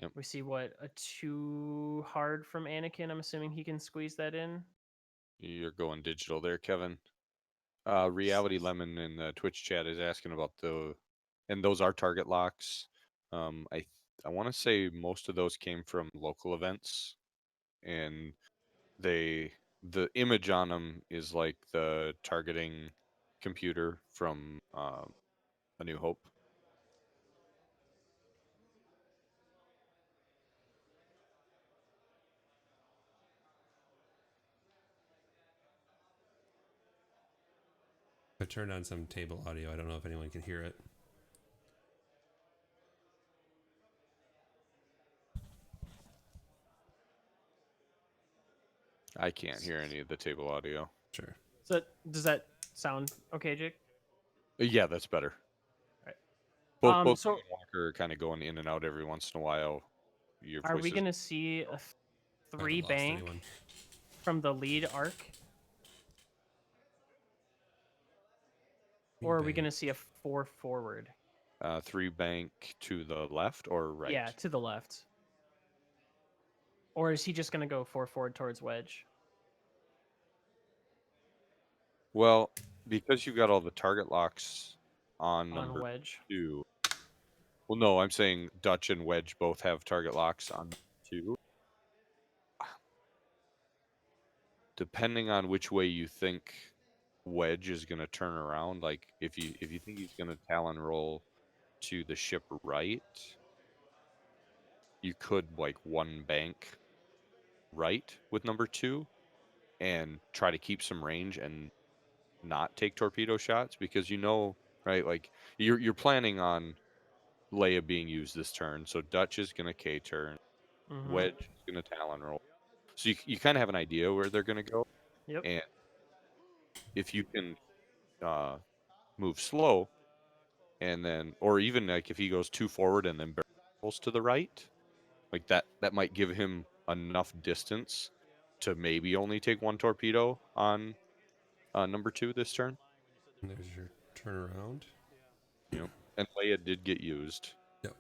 [SPEAKER 2] Yep.
[SPEAKER 3] We see what, a 2 hard from Anakin. I'm assuming he can squeeze that in.
[SPEAKER 2] You're going digital there, Kevin. Reality Lemon in the Twitch chat is asking about and those are target locks. I want to say most of those came from local events, and the image on them is like the targeting computer from A New Hope.
[SPEAKER 1] I turned on some table audio. I don't know if anyone can hear it.
[SPEAKER 2] I can't hear any of the table audio.
[SPEAKER 1] Sure.
[SPEAKER 3] So does that sound okay, Jake?
[SPEAKER 2] Yeah, that's better.
[SPEAKER 3] Right.
[SPEAKER 2] Both
[SPEAKER 3] So
[SPEAKER 2] you and Walker are kind of going in and out every once in a while. Your
[SPEAKER 3] are we
[SPEAKER 2] voices.
[SPEAKER 3] going to see a
[SPEAKER 1] I
[SPEAKER 3] 3
[SPEAKER 1] haven't lost
[SPEAKER 3] bank
[SPEAKER 1] anyone.
[SPEAKER 3] from the lead arc?
[SPEAKER 1] Me
[SPEAKER 3] Or are we
[SPEAKER 1] bank.
[SPEAKER 3] going to see a 4 forward?
[SPEAKER 2] 3 bank to the left or right?
[SPEAKER 3] Yeah, to the left. Or is he just going to go 4 forward towards Wedge?
[SPEAKER 2] Well, because you've got all the target locks on
[SPEAKER 3] On
[SPEAKER 2] number
[SPEAKER 3] Wedge.
[SPEAKER 2] 2. Well, no, I'm saying Dutch and Wedge both have target locks on number 2. Depending on which way you think Wedge is going to turn around, like if you think he's going to Talon roll to the ship right, you could like 1 bank right with number 2 and try to keep some range and not take torpedo shots, because right, like you're planning on Leia being used this turn, so Dutch is going to K turn,
[SPEAKER 3] Mm-hmm.
[SPEAKER 2] Wedge is going to Talon roll, so you kind of have an idea where they're going to go.
[SPEAKER 3] Yep.
[SPEAKER 2] And if you can move slow, and then, or even like if he goes 2 forward and then barrels to the right, like that might give him enough distance to maybe only take 1 torpedo on number 2 this turn.
[SPEAKER 1] And there's your turnaround.
[SPEAKER 2] And Leia did get used.
[SPEAKER 1] Yep.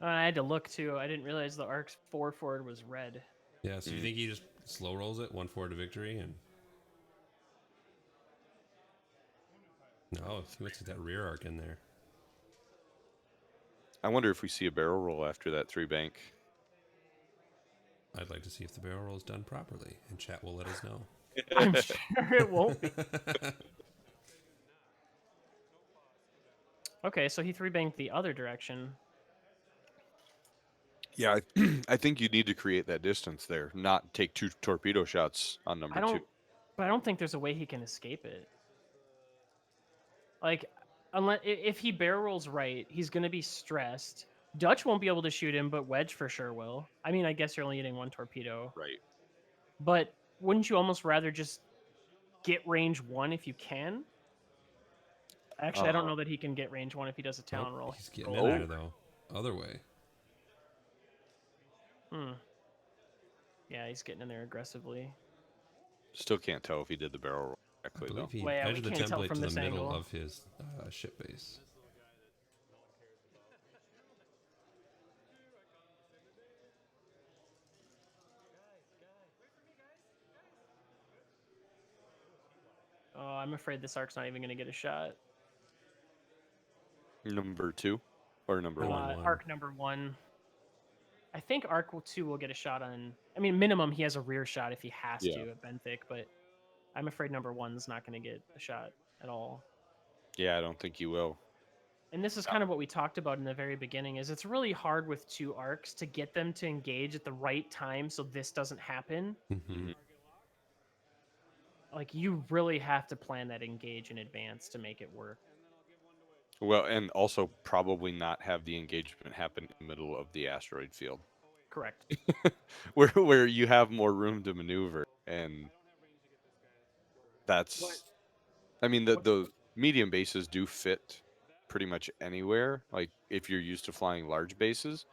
[SPEAKER 3] I had to look too. I didn't realize the arc's 4 forward was red.
[SPEAKER 1] Yeah, so you think he just slow rolls it, 1 forward to victory, and no, he wants to get that rear arc in there.
[SPEAKER 2] I wonder if we see a barrel roll after that 3 bank.
[SPEAKER 1] I'd like to see if the barrel roll is done properly, and chat will let us know.
[SPEAKER 3] I'm sure it won't be. Okay, so he 3 banked the other direction.
[SPEAKER 2] Yeah, I think you need to create that distance there, not take 2 torpedo shots on number 2.
[SPEAKER 3] But I don't think there's a way he can escape it. Like, unless if he barrel rolls right, he's gonna be stressed. Dutch won't be able to shoot him, but Wedge for sure will. I mean, I guess you're only getting 1 torpedo.
[SPEAKER 2] Right.
[SPEAKER 3] But wouldn't you almost rather just get range 1 if you can? Actually, I don't know that he can get range 1 if he does a Talon roll.
[SPEAKER 1] He's getting in there, though. Other way.
[SPEAKER 3] Yeah, he's getting in there aggressively.
[SPEAKER 2] Still can't tell if he did the barrel roll
[SPEAKER 1] I
[SPEAKER 2] correctly,
[SPEAKER 1] believe
[SPEAKER 2] though.
[SPEAKER 1] he
[SPEAKER 3] Well, yeah, we
[SPEAKER 1] edged the
[SPEAKER 3] can't tell
[SPEAKER 1] template
[SPEAKER 3] from
[SPEAKER 1] to the
[SPEAKER 3] this
[SPEAKER 1] middle
[SPEAKER 3] angle.
[SPEAKER 1] of his ship base.
[SPEAKER 3] Oh, I'm afraid this arc's not even going to get a shot.
[SPEAKER 2] Number 2 or number 1?
[SPEAKER 1] One.
[SPEAKER 3] Arc number 1. I think Arc 2 will get a shot on. I mean, minimum he has a rear shot if he has
[SPEAKER 2] Yeah.
[SPEAKER 3] to at Benthic, but I'm afraid number 1's not going to get a shot at all.
[SPEAKER 2] Yeah, I don't think you will.
[SPEAKER 3] And this is kind of what we talked about in the very beginning. Is it's really hard with 2 arcs to get them to engage at the right time so this doesn't happen.
[SPEAKER 1] Mm-hmm.
[SPEAKER 2] Mhm.
[SPEAKER 3] Like you really have to plan that engage in advance to make it work.
[SPEAKER 2] Well, and also probably not have the engagement happen in the middle of the asteroid field,
[SPEAKER 3] Correct.
[SPEAKER 2] where you have more room to maneuver, and that's.
[SPEAKER 3] What?
[SPEAKER 2] I mean,
[SPEAKER 3] What's
[SPEAKER 2] the medium bases do fit pretty much anywhere. Like if you're used to flying large bases,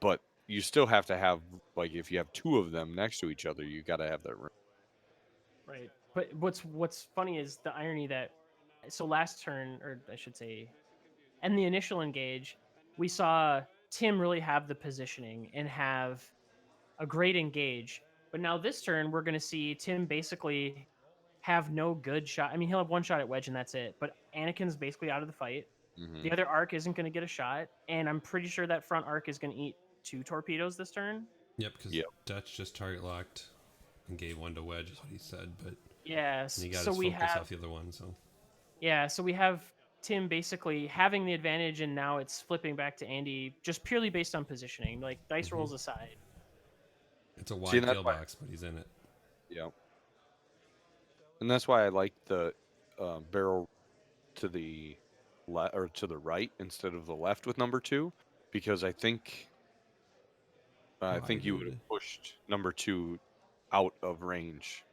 [SPEAKER 2] but you still have to have, like, if you have 2 of them next to each other, you got to have that room.
[SPEAKER 3] right? But what's funny is the irony that so last turn, or I should say, in the initial engage, we saw Tim really have the positioning and have a great engage. But now this turn, we're going to see Tim basically have no good shot. I mean, he'll have one shot at Wedge and that's it. But Anakin's basically out of the fight.
[SPEAKER 2] Hmm.
[SPEAKER 3] The other arc isn't going to get a shot, and I'm pretty sure that front arc is going to eat 2 torpedoes this turn.
[SPEAKER 1] Yep, because
[SPEAKER 2] Yep.
[SPEAKER 1] Dutch just target locked and gave one to Wedge, is what he said, but
[SPEAKER 3] Yes.
[SPEAKER 1] and he got
[SPEAKER 3] So
[SPEAKER 1] his
[SPEAKER 3] we
[SPEAKER 1] focus
[SPEAKER 3] have
[SPEAKER 1] off the other one. So
[SPEAKER 3] so we have Tim basically having the advantage, and now it's flipping back to Andy just purely based on positioning. Like dice rolls aside.
[SPEAKER 1] it's a
[SPEAKER 2] See,
[SPEAKER 1] wide
[SPEAKER 2] and that's
[SPEAKER 1] kill
[SPEAKER 2] why.
[SPEAKER 1] box, but he's in it.
[SPEAKER 2] Yeah, and that's why I like the barrel to the left or to the right instead of the left with number 2, because I think you would
[SPEAKER 1] Wide.
[SPEAKER 2] have pushed number 2 out of range.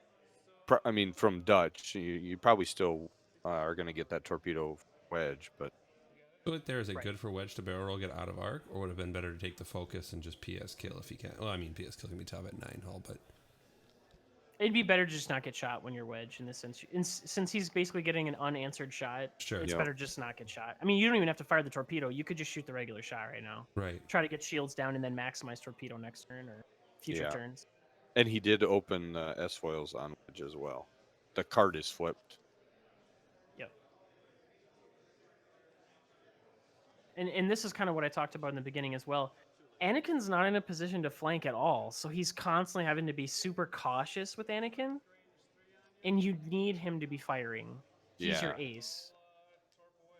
[SPEAKER 2] I mean, from Dutch, you probably still are going to get that torpedo Wedge, but
[SPEAKER 1] But there, is it
[SPEAKER 3] Right.
[SPEAKER 1] good for Wedge to barrel roll, get out of arc, or would it have been better to take the focus and just PS kill if he can? Well, I mean, PS kill can be tough at 9 hull, but
[SPEAKER 3] It'd be better to just not get shot when you're Wedge in this sense. Since he's basically getting an unanswered shot,
[SPEAKER 1] sure.
[SPEAKER 3] it's
[SPEAKER 2] Yeah.
[SPEAKER 3] better just not get shot. I mean, you don't even have to fire the torpedo. You could just shoot the regular shot right now.
[SPEAKER 1] Right.
[SPEAKER 3] Try to get shields down and then maximize torpedo next turn or future
[SPEAKER 2] Yeah.
[SPEAKER 3] turns.
[SPEAKER 2] And he did open S foils on Wedge as well. The card is flipped.
[SPEAKER 3] Yep. And this is kind of what I talked about in the beginning as well. Anakin's not in a position to flank at all, so he's constantly having to be super cautious with Anakin, and you need him to be firing. He's your
[SPEAKER 2] Yeah.
[SPEAKER 3] ace.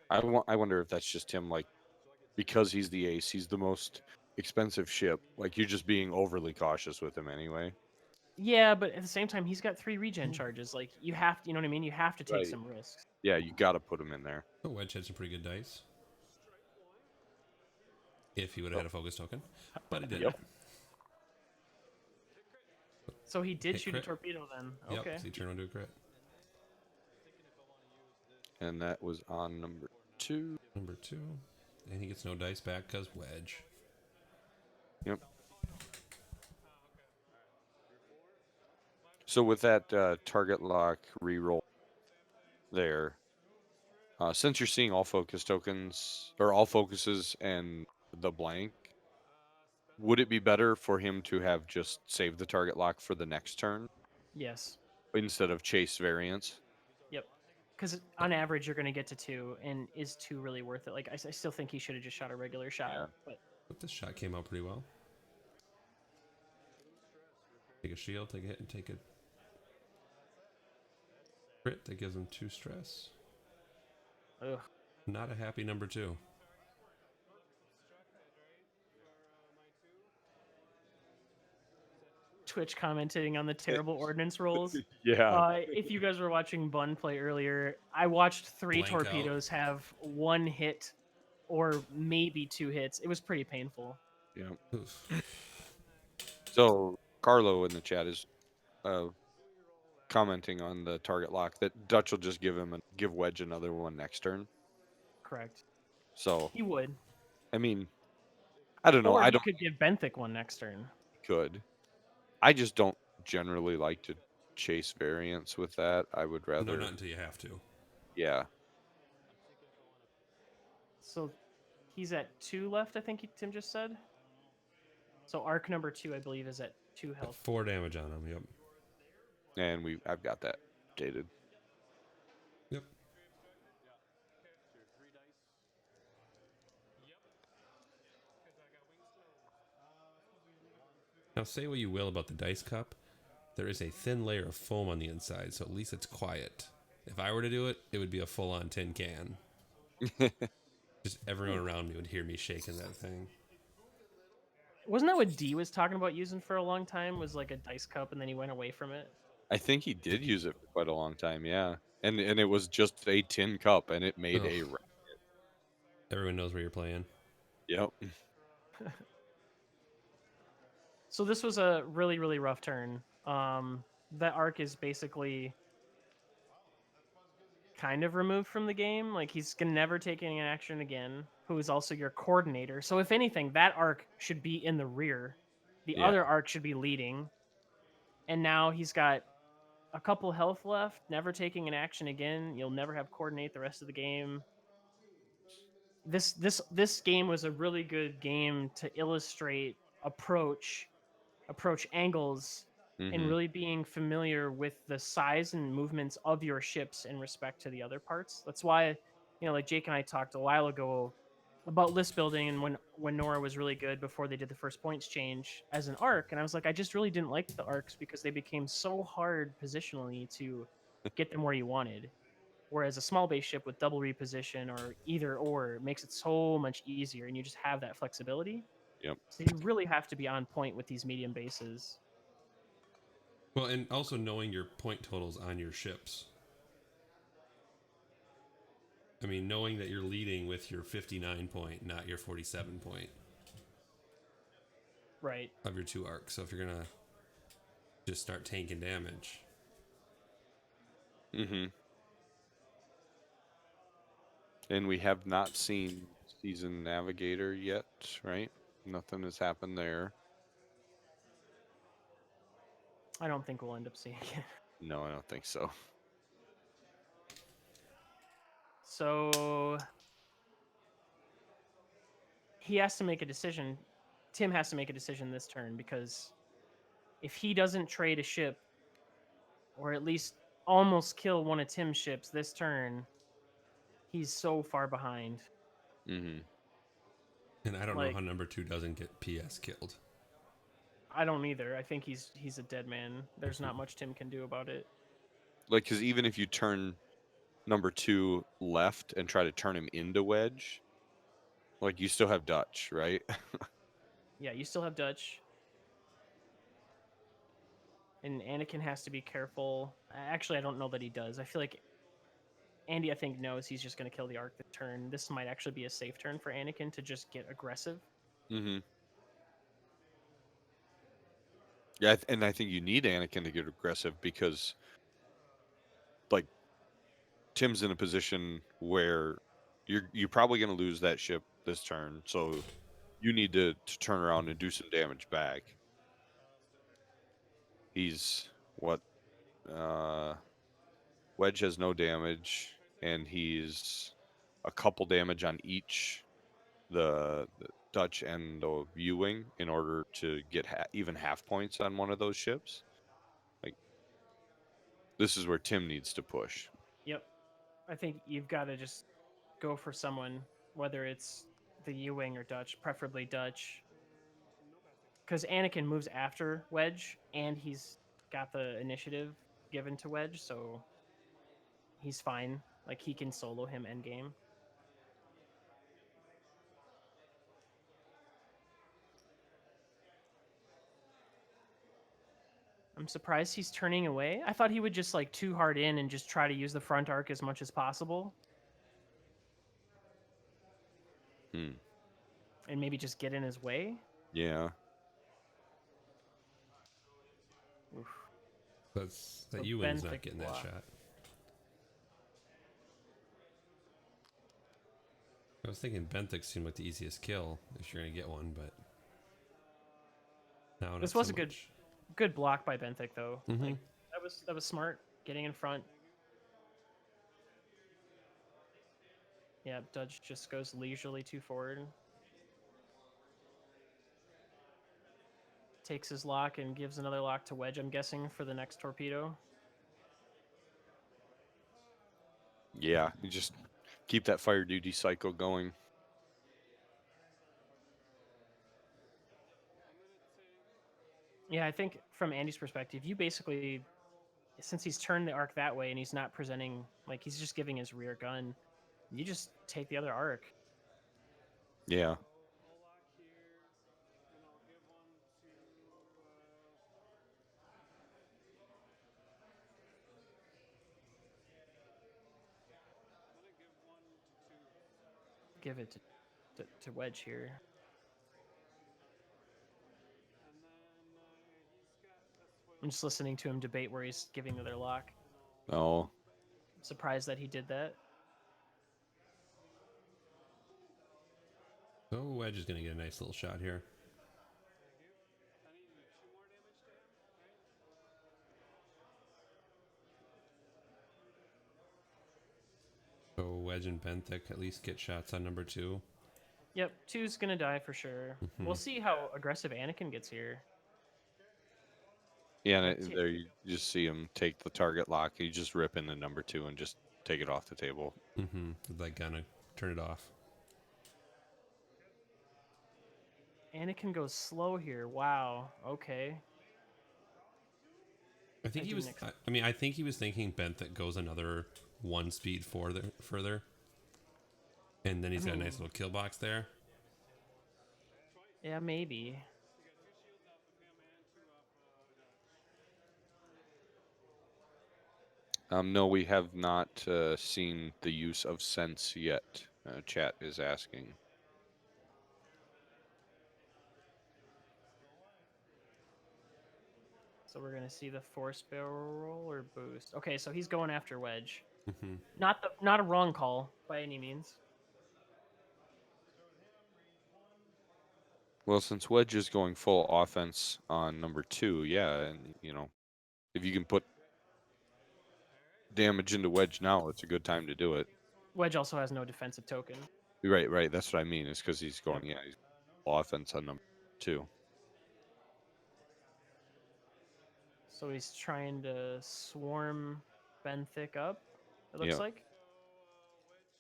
[SPEAKER 2] I wonder if that's just him, like, because he's the ace, he's the most expensive ship. Like, you're just being overly cautious with him anyway.
[SPEAKER 3] Yeah, but at the same time, he's got 3 regen charges. Like you have to, you know what I mean? You have to take
[SPEAKER 2] Right.
[SPEAKER 3] some risks.
[SPEAKER 2] Yeah, you got to put him in there.
[SPEAKER 1] But Wedge had some pretty good dice. If he would have had a focus token, but he didn't.
[SPEAKER 2] Yep.
[SPEAKER 3] So he did
[SPEAKER 1] Hit
[SPEAKER 3] shoot
[SPEAKER 1] crit.
[SPEAKER 3] a torpedo then.
[SPEAKER 1] Yep,
[SPEAKER 3] Okay.
[SPEAKER 1] 'cause he turned into a crit.
[SPEAKER 2] And that was on number 2.
[SPEAKER 1] Number 2, and he gets no dice back because Wedge.
[SPEAKER 2] Yep. So with that target lock reroll there, since you're seeing all focus tokens or all focuses and the blank, would it be better for him to have just saved the target lock for the next turn
[SPEAKER 3] Yes.
[SPEAKER 2] instead of chase variance?
[SPEAKER 3] Yep. Because on average, you're going to get to 2, and is 2 really worth it? Like I still think he should have just shot a regular shot.
[SPEAKER 2] Yeah.
[SPEAKER 3] But
[SPEAKER 1] this shot came out pretty well. Take a shield, take a hit, and take a crit that gives him 2 stress.
[SPEAKER 3] ugh.
[SPEAKER 1] Not a happy number 2.
[SPEAKER 3] Twitch commenting on the terrible ordnance rolls.
[SPEAKER 2] Yeah.
[SPEAKER 3] If you guys were watching Bun play earlier, I watched 3
[SPEAKER 1] Blank out.
[SPEAKER 3] torpedoes have 1 hit or maybe 2 hits. It was pretty painful.
[SPEAKER 2] Yeah.
[SPEAKER 1] Oof.
[SPEAKER 2] So Carlo in the chat is commenting on the target lock that Dutch will just give Wedge another one next turn.
[SPEAKER 3] Correct.
[SPEAKER 2] So
[SPEAKER 3] He would.
[SPEAKER 2] I mean, I don't know.
[SPEAKER 3] Or
[SPEAKER 2] I
[SPEAKER 3] he
[SPEAKER 2] don't
[SPEAKER 3] could give Benthic one next turn.
[SPEAKER 2] could. I just don't generally like to chase variance with that. I would
[SPEAKER 1] No,
[SPEAKER 2] rather,
[SPEAKER 1] not until you have to.
[SPEAKER 2] yeah,
[SPEAKER 3] So he's at 2 left, I think Tim just said. So arc number 2, I believe, is at 2
[SPEAKER 1] Got
[SPEAKER 3] health.
[SPEAKER 1] 4 damage on him. Yep.
[SPEAKER 2] and I've got that updated.
[SPEAKER 1] Yep. say what you will about the dice cup, there is a thin layer of foam on the inside, so at least it's quiet. If I were to do it, it would be a full-on tin can. Just everyone around me would hear me shaking that thing.
[SPEAKER 3] Wasn't that what D was talking about using for a long time? Was like a dice cup, and then he went away from it.
[SPEAKER 2] I think he did use it for quite a long time, yeah. And it was just a tin cup, and it made a
[SPEAKER 1] Ugh. Everyone knows where you're playing.
[SPEAKER 2] Yep.
[SPEAKER 3] So this was a really, really rough turn. That arc is basically kind of removed from the game. Like he's gonna never take any action again. Who is also your coordinator. So if anything, that arc should be in the rear. The
[SPEAKER 2] Yeah.
[SPEAKER 3] other arc should be leading. And now he's got a couple health left, never taking an action again. You'll never have coordinate the rest of the game. This game was a really good game to illustrate approach angles and
[SPEAKER 2] Mhm.
[SPEAKER 3] really being familiar with the size and movements of your ships in respect to the other parts. That's why, like Jake and I talked a while ago about list building and when Nora was really good before they did the first points change as an arc. And I was like, I just really didn't like the arcs because they became so hard positionally to get them where you wanted. Whereas a small base ship with double reposition or either or makes it so much easier and you just have that flexibility.
[SPEAKER 2] Yep.
[SPEAKER 3] So you really have to be on point with these medium bases.
[SPEAKER 1] Well, and also knowing your point totals on your ships. I mean, knowing that you're leading with your 59 point, not your 47 point
[SPEAKER 3] Right.
[SPEAKER 1] of your two arcs. So if you're going to just start tanking damage.
[SPEAKER 2] Mhm. And we have not seen Season Navigator yet, right? Nothing has happened there.
[SPEAKER 3] I don't think we'll end up seeing it.
[SPEAKER 2] No, I don't think so.
[SPEAKER 3] So he has to make a decision. Tim has to make a decision this turn because if he doesn't trade a ship or at least almost kill one of Tim's ships this turn, he's so far behind.
[SPEAKER 2] Mhm.
[SPEAKER 1] And I don't know
[SPEAKER 3] Like
[SPEAKER 1] how number 2 doesn't get PS killed.
[SPEAKER 3] I don't either. I think he's a dead man. There's not much Tim can do about it.
[SPEAKER 2] Like, cuz even if you turn number 2 left and try to turn him into wedge, like you still have Dutch, right?
[SPEAKER 3] Yeah, you still have Dutch. And Anakin has to be careful. Actually, I don't know that he does. I feel like Andy, I think, knows he's just going to kill the arc the turn. This might actually be a safe turn for Anakin to just get aggressive.
[SPEAKER 2] Mhm. Yeah, and I think you need Anakin to get aggressive because like Tim's in a position where you're probably going to lose that ship this turn. So you need to turn around and do some damage back. He's what Wedge has no damage, and he's a couple damage on each the Dutch and the U-wing in order to get even half points on one of those ships. Like this is where Tim needs to push.
[SPEAKER 3] Yep. I think you've got to just go for someone, whether it's the U-wing or Dutch, preferably Dutch, because Anakin moves after Wedge, and he's got the initiative given to Wedge, so he's fine. Like he can solo him endgame. I'm surprised he's turning away. I thought he would just like too hard in and just try to use the front arc as much as possible,
[SPEAKER 2] Hmm.
[SPEAKER 3] and maybe just get in his way.
[SPEAKER 2] Yeah.
[SPEAKER 3] Oof.
[SPEAKER 1] That
[SPEAKER 3] So
[SPEAKER 1] U-wing's not
[SPEAKER 3] Benthic
[SPEAKER 1] getting that
[SPEAKER 3] block.
[SPEAKER 1] shot. I was thinking Benthic seemed like the easiest kill if you're going to get one, but no, not
[SPEAKER 3] This
[SPEAKER 1] so
[SPEAKER 3] was a good
[SPEAKER 1] much.
[SPEAKER 3] good block by Benthic though.
[SPEAKER 1] Mm-hmm.
[SPEAKER 3] Like that was smart getting in front. Yeah, Dudge just goes leisurely too forward. Takes his lock and gives another lock to Wedge, I'm guessing, for the next torpedo.
[SPEAKER 2] Yeah. You just keep that fire duty cycle going.
[SPEAKER 3] Yeah, I think from Andy's perspective, you basically, since he's turned the arc that way and he's not presenting, like he's just giving his rear gun, you just take the other arc.
[SPEAKER 2] Yeah.
[SPEAKER 3] Give it to Wedge here. I'm just listening to him debate where he's giving the other lock.
[SPEAKER 2] Oh.
[SPEAKER 3] I'm surprised that he did that.
[SPEAKER 1] So Wedge is going to get a nice little shot here. So Wedge and Benthic at least get shots on number 2.
[SPEAKER 3] Yep, 2's gonna die for sure. We'll see how aggressive Anakin gets here.
[SPEAKER 2] Yeah,
[SPEAKER 3] But
[SPEAKER 2] and there you just see him take the target lock. You just rip into number 2 and just take it off the table.
[SPEAKER 1] Mm-hmm. With that gun, turn it off.
[SPEAKER 3] Anakin goes slow here. Wow. Okay.
[SPEAKER 1] I think he was. I think he was thinking Benthic goes another 1 speed further, and then he's got a nice little kill box there.
[SPEAKER 3] Yeah, maybe.
[SPEAKER 2] No, we have not seen the use of sense yet. Chat is asking.
[SPEAKER 3] So we're gonna see the force barrel or boost. Okay, so he's going after Wedge.
[SPEAKER 1] Mm-hmm.
[SPEAKER 3] Not a wrong call by any means.
[SPEAKER 2] Well, since Wedge is going full offense on number 2, yeah, and if you can put damage into Wedge now, it's a good time to do it.
[SPEAKER 3] Wedge also has no defensive token.
[SPEAKER 2] Right. That's what I mean. Is because he's going,
[SPEAKER 3] Yep.
[SPEAKER 2] he's full offense on number 2.
[SPEAKER 3] So he's trying to swarm Benthic up. It looks
[SPEAKER 2] Yeah.
[SPEAKER 3] like.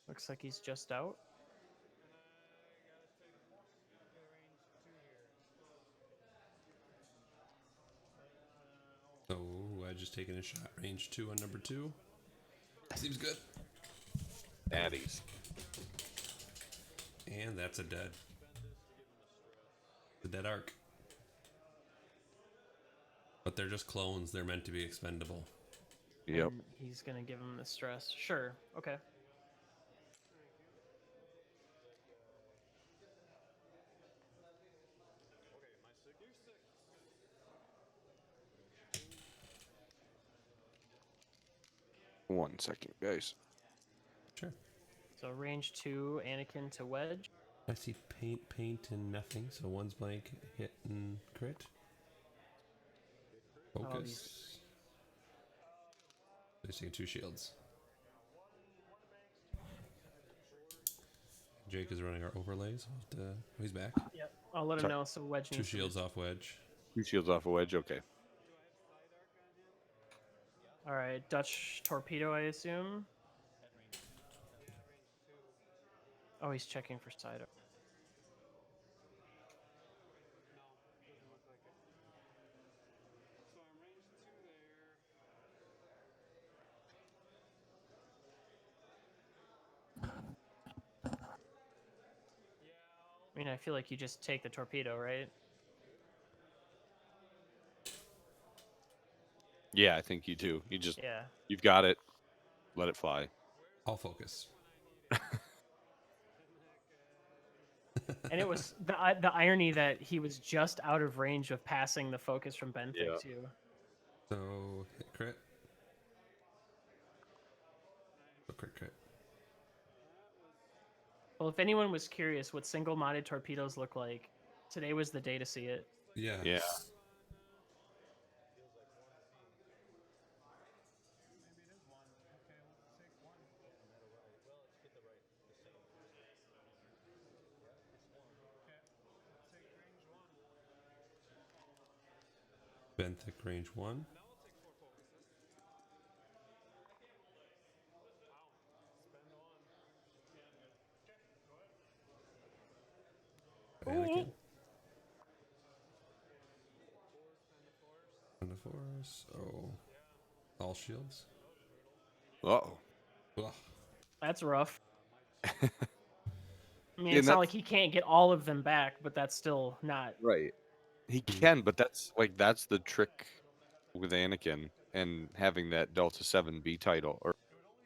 [SPEAKER 3] Looks like he's just out.
[SPEAKER 1] So Wedge is taking a shot range 2 on number 2. Seems good.
[SPEAKER 2] Addies.
[SPEAKER 1] And that's a dead. The dead arc. But they're just clones. They're meant to be expendable.
[SPEAKER 2] Yep.
[SPEAKER 3] And he's gonna give him the stress. Sure. Okay.
[SPEAKER 2] One second, guys.
[SPEAKER 1] Sure.
[SPEAKER 3] So range 2, Anakin to Wedge.
[SPEAKER 1] I see paint, and nothing. So 1's blank, hit, and crit. Focus. They're taking 2 shields. Jake is running our overlays. He's back.
[SPEAKER 3] Yep. I'll let him know. So Wedge
[SPEAKER 1] 2
[SPEAKER 3] needs
[SPEAKER 1] shields off Wedge.
[SPEAKER 2] 2 shields off a Wedge. Okay.
[SPEAKER 3] All right, Dutch torpedo, I assume. Oh, he's checking for side. I mean, I feel like you just take the torpedo, right?
[SPEAKER 2] Yeah, I think you do.
[SPEAKER 3] Yeah.
[SPEAKER 2] You've got it. Let it fly.
[SPEAKER 1] I'll focus.
[SPEAKER 3] And it was the irony that he was just out of range of passing the focus from Benthic
[SPEAKER 2] Yeah.
[SPEAKER 3] too.
[SPEAKER 1] So hit crit. Oh, crit.
[SPEAKER 3] Well, if anyone was curious what single-modded torpedoes look like, today was the day to see it.
[SPEAKER 1] Yeah.
[SPEAKER 2] Yeah.
[SPEAKER 1] Benthic range 1. Anakin. So, all shields.
[SPEAKER 2] Uh-oh.
[SPEAKER 1] Ugh.
[SPEAKER 3] That's rough. I mean,
[SPEAKER 2] And
[SPEAKER 3] it's not like
[SPEAKER 2] that's
[SPEAKER 3] he can't get all of them back, but that's still not.
[SPEAKER 2] right. He
[SPEAKER 1] Hmm.
[SPEAKER 2] can, but that's the trick with Anakin and having that Delta 7B title or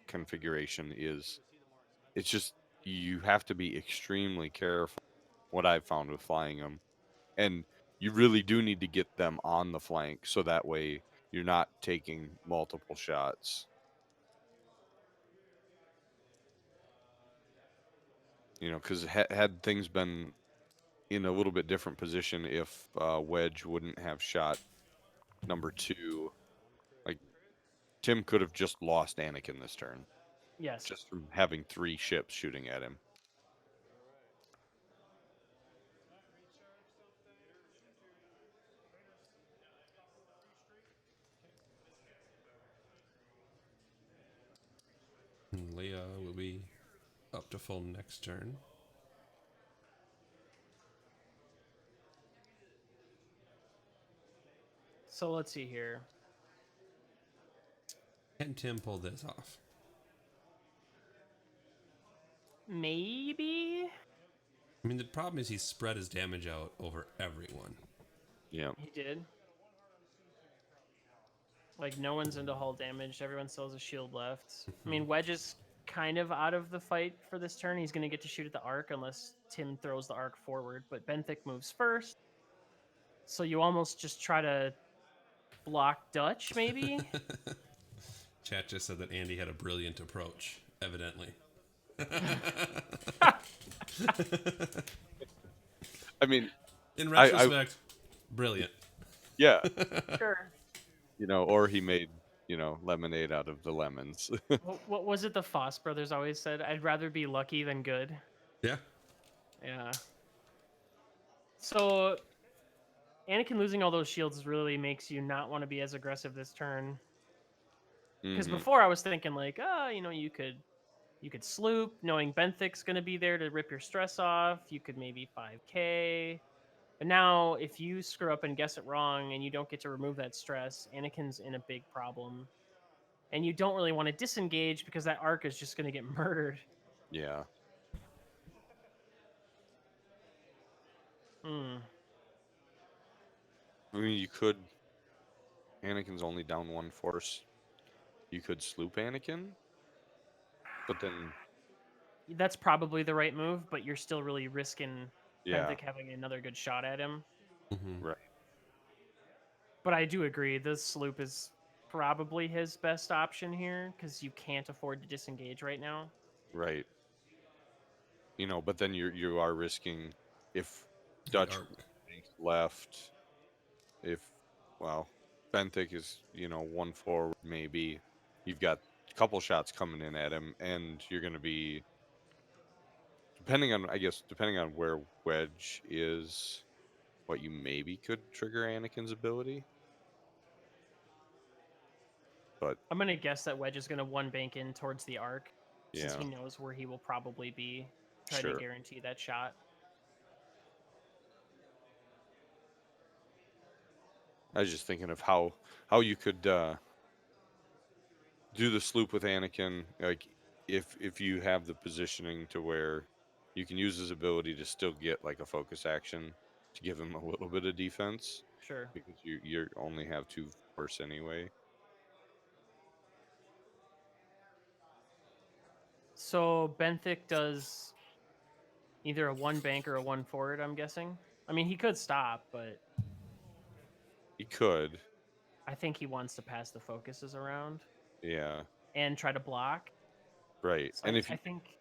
[SPEAKER 2] configuration is it's just you have to be extremely careful. What I've found with flying them, and you really do need to get them on the flank so that way you're not taking multiple shots. You know, because had things been in a little bit different position, if Wedge wouldn't have shot number two, like Tim could have just lost Anakin this turn
[SPEAKER 3] Yes.
[SPEAKER 2] just from having three ships shooting at him.
[SPEAKER 1] And Leia will be up to full next turn.
[SPEAKER 3] So let's see here.
[SPEAKER 1] Can Tim pull this off?
[SPEAKER 3] Maybe
[SPEAKER 1] I mean, the problem is he's spread his damage out over everyone.
[SPEAKER 2] Yeah,
[SPEAKER 3] he did. Like, no one's into hull damage. Everyone still has a shield left. I mean, Wedge is kind of out of the fight for this turn. He's going to get to shoot at the arc unless Tim throws the arc forward. But Benthic moves first. So you almost just try to block Dutch, maybe?
[SPEAKER 1] Chat just said that Andy had a brilliant approach, evidently.
[SPEAKER 2] I mean,
[SPEAKER 1] In
[SPEAKER 2] I
[SPEAKER 1] retrospect, brilliant.
[SPEAKER 2] yeah,
[SPEAKER 3] Sure.
[SPEAKER 2] you know, or he made lemonade out of the lemons.
[SPEAKER 3] What was it the Foss brothers always said? I'd rather be lucky than good.
[SPEAKER 1] Yeah.
[SPEAKER 3] Yeah. So Anakin losing all those shields really makes you not want to be as aggressive this turn. Because
[SPEAKER 2] Hmm.
[SPEAKER 3] before I was thinking like, you could sloop, knowing Benthic's gonna be there to rip your stress off. You could maybe 5k. But now if you screw up and guess it wrong and you don't get to remove that stress, Anakin's in a big problem. And you don't really want to disengage because that arc is just gonna get murdered.
[SPEAKER 2] Yeah,
[SPEAKER 3] Hmm.
[SPEAKER 2] I mean, you could. Anakin's only down one force. You could sloop Anakin, but then
[SPEAKER 3] That's probably the right move, but you're still really risking
[SPEAKER 2] yeah,
[SPEAKER 3] Benthic having another good shot at him.
[SPEAKER 1] Mm-hmm.
[SPEAKER 2] right,
[SPEAKER 3] But I do agree, this sloop is probably his best option here because you can't afford to disengage right now.
[SPEAKER 2] right. You know, but then you are risking if
[SPEAKER 1] The
[SPEAKER 2] Dutch
[SPEAKER 1] arc.
[SPEAKER 2] left, if well, Benthic is one forward maybe. You've got a couple shots coming in at him, and you're going to be depending on where Wedge is, what you maybe could trigger Anakin's ability. But
[SPEAKER 3] I'm gonna guess that Wedge is gonna one bank in towards the arc since
[SPEAKER 2] yeah,
[SPEAKER 3] he knows where he will probably be, trying to
[SPEAKER 2] sure.
[SPEAKER 3] guarantee that shot.
[SPEAKER 2] I was just thinking of how you could do the sloop with Anakin, like if you have the positioning to where you can use his ability to still get like a focus action to give him a little bit of defense
[SPEAKER 3] Sure.
[SPEAKER 2] because you only have two force anyway.
[SPEAKER 3] So Benthic does either a one bank or a one forward, I'm guessing. I mean, he could stop, but
[SPEAKER 2] He could,
[SPEAKER 3] I think he wants to pass the focuses around
[SPEAKER 2] yeah,
[SPEAKER 3] and try to block.
[SPEAKER 2] right.
[SPEAKER 3] So
[SPEAKER 2] And
[SPEAKER 3] I think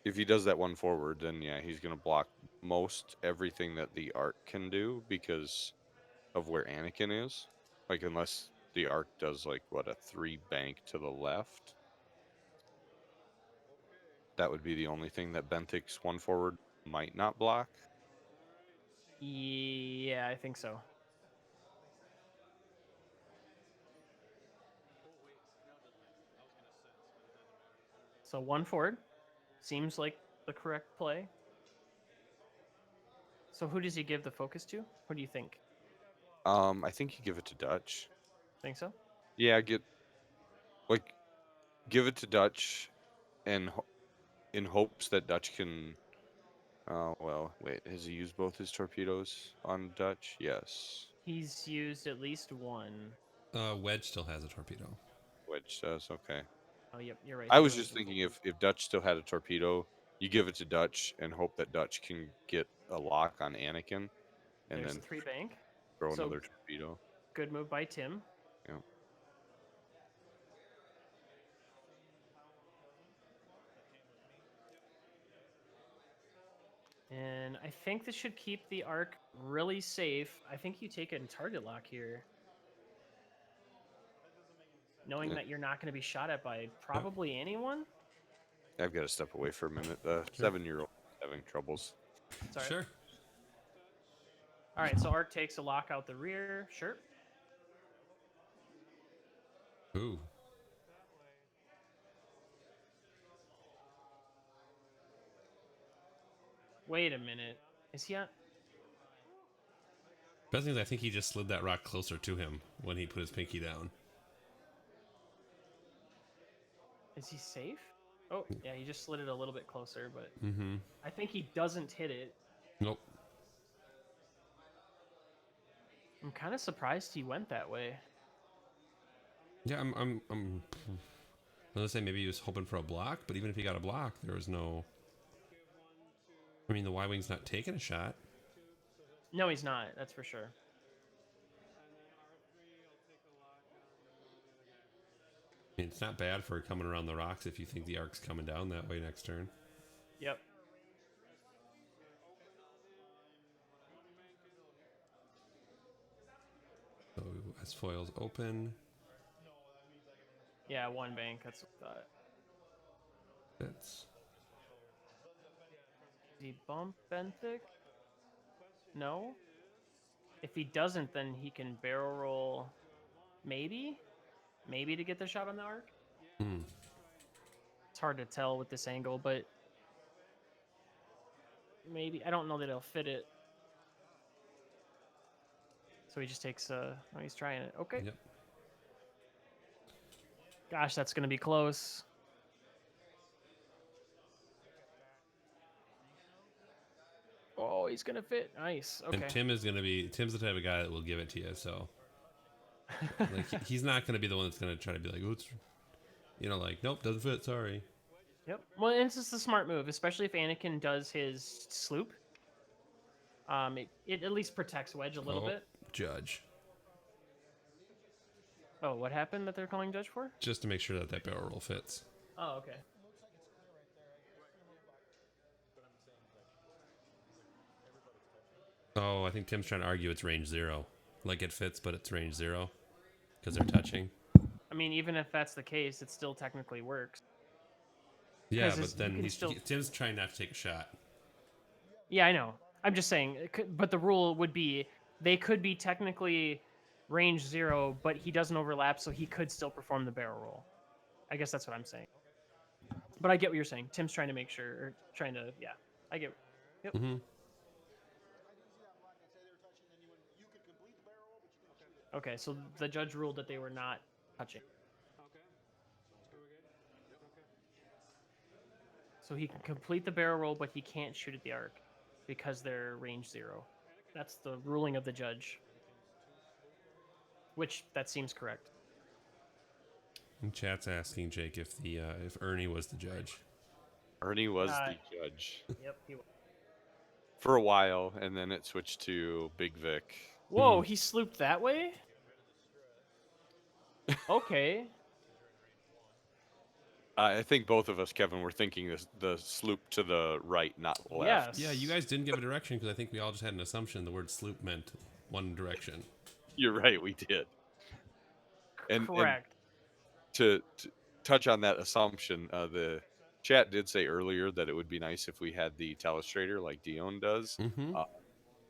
[SPEAKER 2] if he does that one forward, then yeah, he's gonna block most everything that the arc can do because of where Anakin is. Like unless the arc does like what a three bank to the left, that would be the only thing that Benthic's one forward might not block.
[SPEAKER 3] yeah, I think so. So one forward seems like the correct play. So who does he give the focus to? Who do you think?
[SPEAKER 2] I think you give it to Dutch.
[SPEAKER 3] Think so?
[SPEAKER 2] Yeah, give it to Dutch, and in hopes that Dutch can. Well, wait. Has he used both his torpedoes on Dutch? Yes.
[SPEAKER 3] He's used at least one.
[SPEAKER 1] Wedge still has a torpedo.
[SPEAKER 2] Wedge does. Okay.
[SPEAKER 3] Oh, yep, you're right.
[SPEAKER 2] I
[SPEAKER 3] He
[SPEAKER 2] was
[SPEAKER 3] only
[SPEAKER 2] just
[SPEAKER 3] can.
[SPEAKER 2] thinking if Dutch still had a torpedo, you give it to Dutch and hope that Dutch can get a lock on Anakin, and
[SPEAKER 3] There's
[SPEAKER 2] then
[SPEAKER 3] a 3 bank.
[SPEAKER 2] throw
[SPEAKER 3] So
[SPEAKER 2] another torpedo.
[SPEAKER 3] good move by Tim.
[SPEAKER 2] Yeah.
[SPEAKER 3] And I think this should keep the arc really safe. I think you take a target lock here, knowing
[SPEAKER 2] Yeah.
[SPEAKER 3] that you're not going to be shot at by probably anyone.
[SPEAKER 2] I've got to step away for a minute. The
[SPEAKER 1] Sure.
[SPEAKER 2] 7-year-old is having troubles.
[SPEAKER 3] Sorry.
[SPEAKER 1] Sure.
[SPEAKER 3] All right, so arc takes a lock out the rear. Sure.
[SPEAKER 1] Ooh.
[SPEAKER 3] Wait a minute. Is he on?
[SPEAKER 1] Best thing is I think he just slid that rock closer to him when he put his pinky down.
[SPEAKER 3] Is he safe? Oh, yeah, he just slid it a little bit closer, but
[SPEAKER 1] Mm-hmm.
[SPEAKER 3] I think he doesn't hit it.
[SPEAKER 1] Nope.
[SPEAKER 3] I'm kind of surprised he went that way.
[SPEAKER 1] Yeah, I'm gonna say maybe he was hoping for a block, but even if he got a block, there was no. I mean, the Y-wing's not taking a shot.
[SPEAKER 3] No, he's not. That's for sure.
[SPEAKER 1] I mean, it's not bad for coming around the rocks if you think the arc's coming down that way next turn.
[SPEAKER 3] Yep.
[SPEAKER 1] So as foils open,
[SPEAKER 3] Yeah, 1 bank. That's what I thought.
[SPEAKER 1] that's
[SPEAKER 3] Does he bump Benthic? No. If he doesn't, then he can barrel roll. Maybe to get the shot on the arc. It's hard to tell with this angle, but maybe. I don't know that he'll fit it. So he just takes oh, he's trying it. Okay.
[SPEAKER 1] Yep.
[SPEAKER 3] Gosh, that's going to be close. Oh, he's going to fit. Nice. Okay.
[SPEAKER 1] And Tim's the type of guy that will give it to you. So like he's not gonna be the one that's gonna try to be like, oh, it's, like nope, doesn't fit. Sorry.
[SPEAKER 3] Yep. Well, and it's just a smart move, especially if Anakin does his sloop. It at least protects Wedge a little bit.
[SPEAKER 1] Judge.
[SPEAKER 3] Oh, what happened that they're calling Judge for?
[SPEAKER 1] Just to make sure that barrel roll fits.
[SPEAKER 3] Oh, okay.
[SPEAKER 1] Oh, I think Tim's trying to argue it's range 0. Like it fits, but it's range 0. Because they're touching.
[SPEAKER 3] I mean, even if that's the case, it still technically works.
[SPEAKER 1] Yeah,
[SPEAKER 3] 'Cause
[SPEAKER 1] but then
[SPEAKER 3] you can still-
[SPEAKER 1] Tim's trying not to take a shot.
[SPEAKER 3] Yeah, I know. I'm just saying, but the rule would be they could be technically range 0, but he doesn't overlap, so he could still perform the barrel roll. I guess that's what I'm saying. But I get what you're saying. Tim's trying to make sure, or trying to, yeah. I get. Yep.
[SPEAKER 1] Mm-hmm.
[SPEAKER 3] Okay, so the judge ruled that they were not touching. So he can complete the barrel roll, but he can't shoot at the arc because they're range 0. That's the ruling of the judge. Which, that seems correct.
[SPEAKER 1] And chat's asking Jake if Ernie was the judge.
[SPEAKER 2] Ernie was the judge
[SPEAKER 3] Yep, he was.
[SPEAKER 2] for a while, and then it switched to Big Vic.
[SPEAKER 3] Whoa, he slooped that way? Okay.
[SPEAKER 2] I think both of us, Kevin, were thinking the sloop to the right, not left.
[SPEAKER 3] Yes.
[SPEAKER 1] Yeah, you guys didn't give a direction because I think we all just had an assumption the word sloop meant one direction.
[SPEAKER 2] You're right, we did. And
[SPEAKER 3] correct.
[SPEAKER 2] To touch on that assumption, the chat did say earlier that it would be nice if we had the telestrator like Dion does.
[SPEAKER 1] Mm-hmm.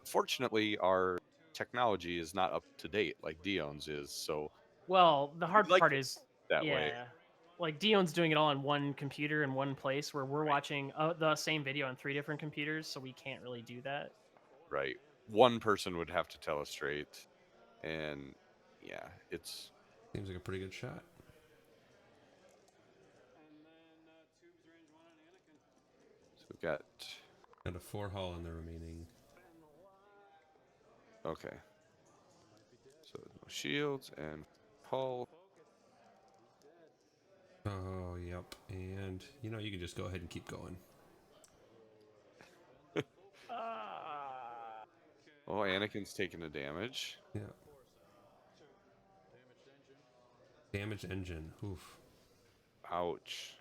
[SPEAKER 2] Fortunately, our technology is not up to date like Dion's is. So,
[SPEAKER 3] Well, the hard
[SPEAKER 2] like
[SPEAKER 3] part is
[SPEAKER 2] that way.
[SPEAKER 3] Like Dion's doing it all on one computer in one place, where we're watching the same video on 3 different computers, so we can't really do that.
[SPEAKER 2] Right. One person would have to telestrate, and yeah, it's
[SPEAKER 1] Seems like a pretty good shot.
[SPEAKER 2] So we've got.
[SPEAKER 1] And a 4 hull in the remaining.
[SPEAKER 2] Okay. So no shields and hull.
[SPEAKER 1] Oh, yep. And, you can just go ahead and keep going.
[SPEAKER 2] Oh, Anakin's taking the damage.
[SPEAKER 1] Yeah. Damaged engine. Oof.
[SPEAKER 2] Ouch.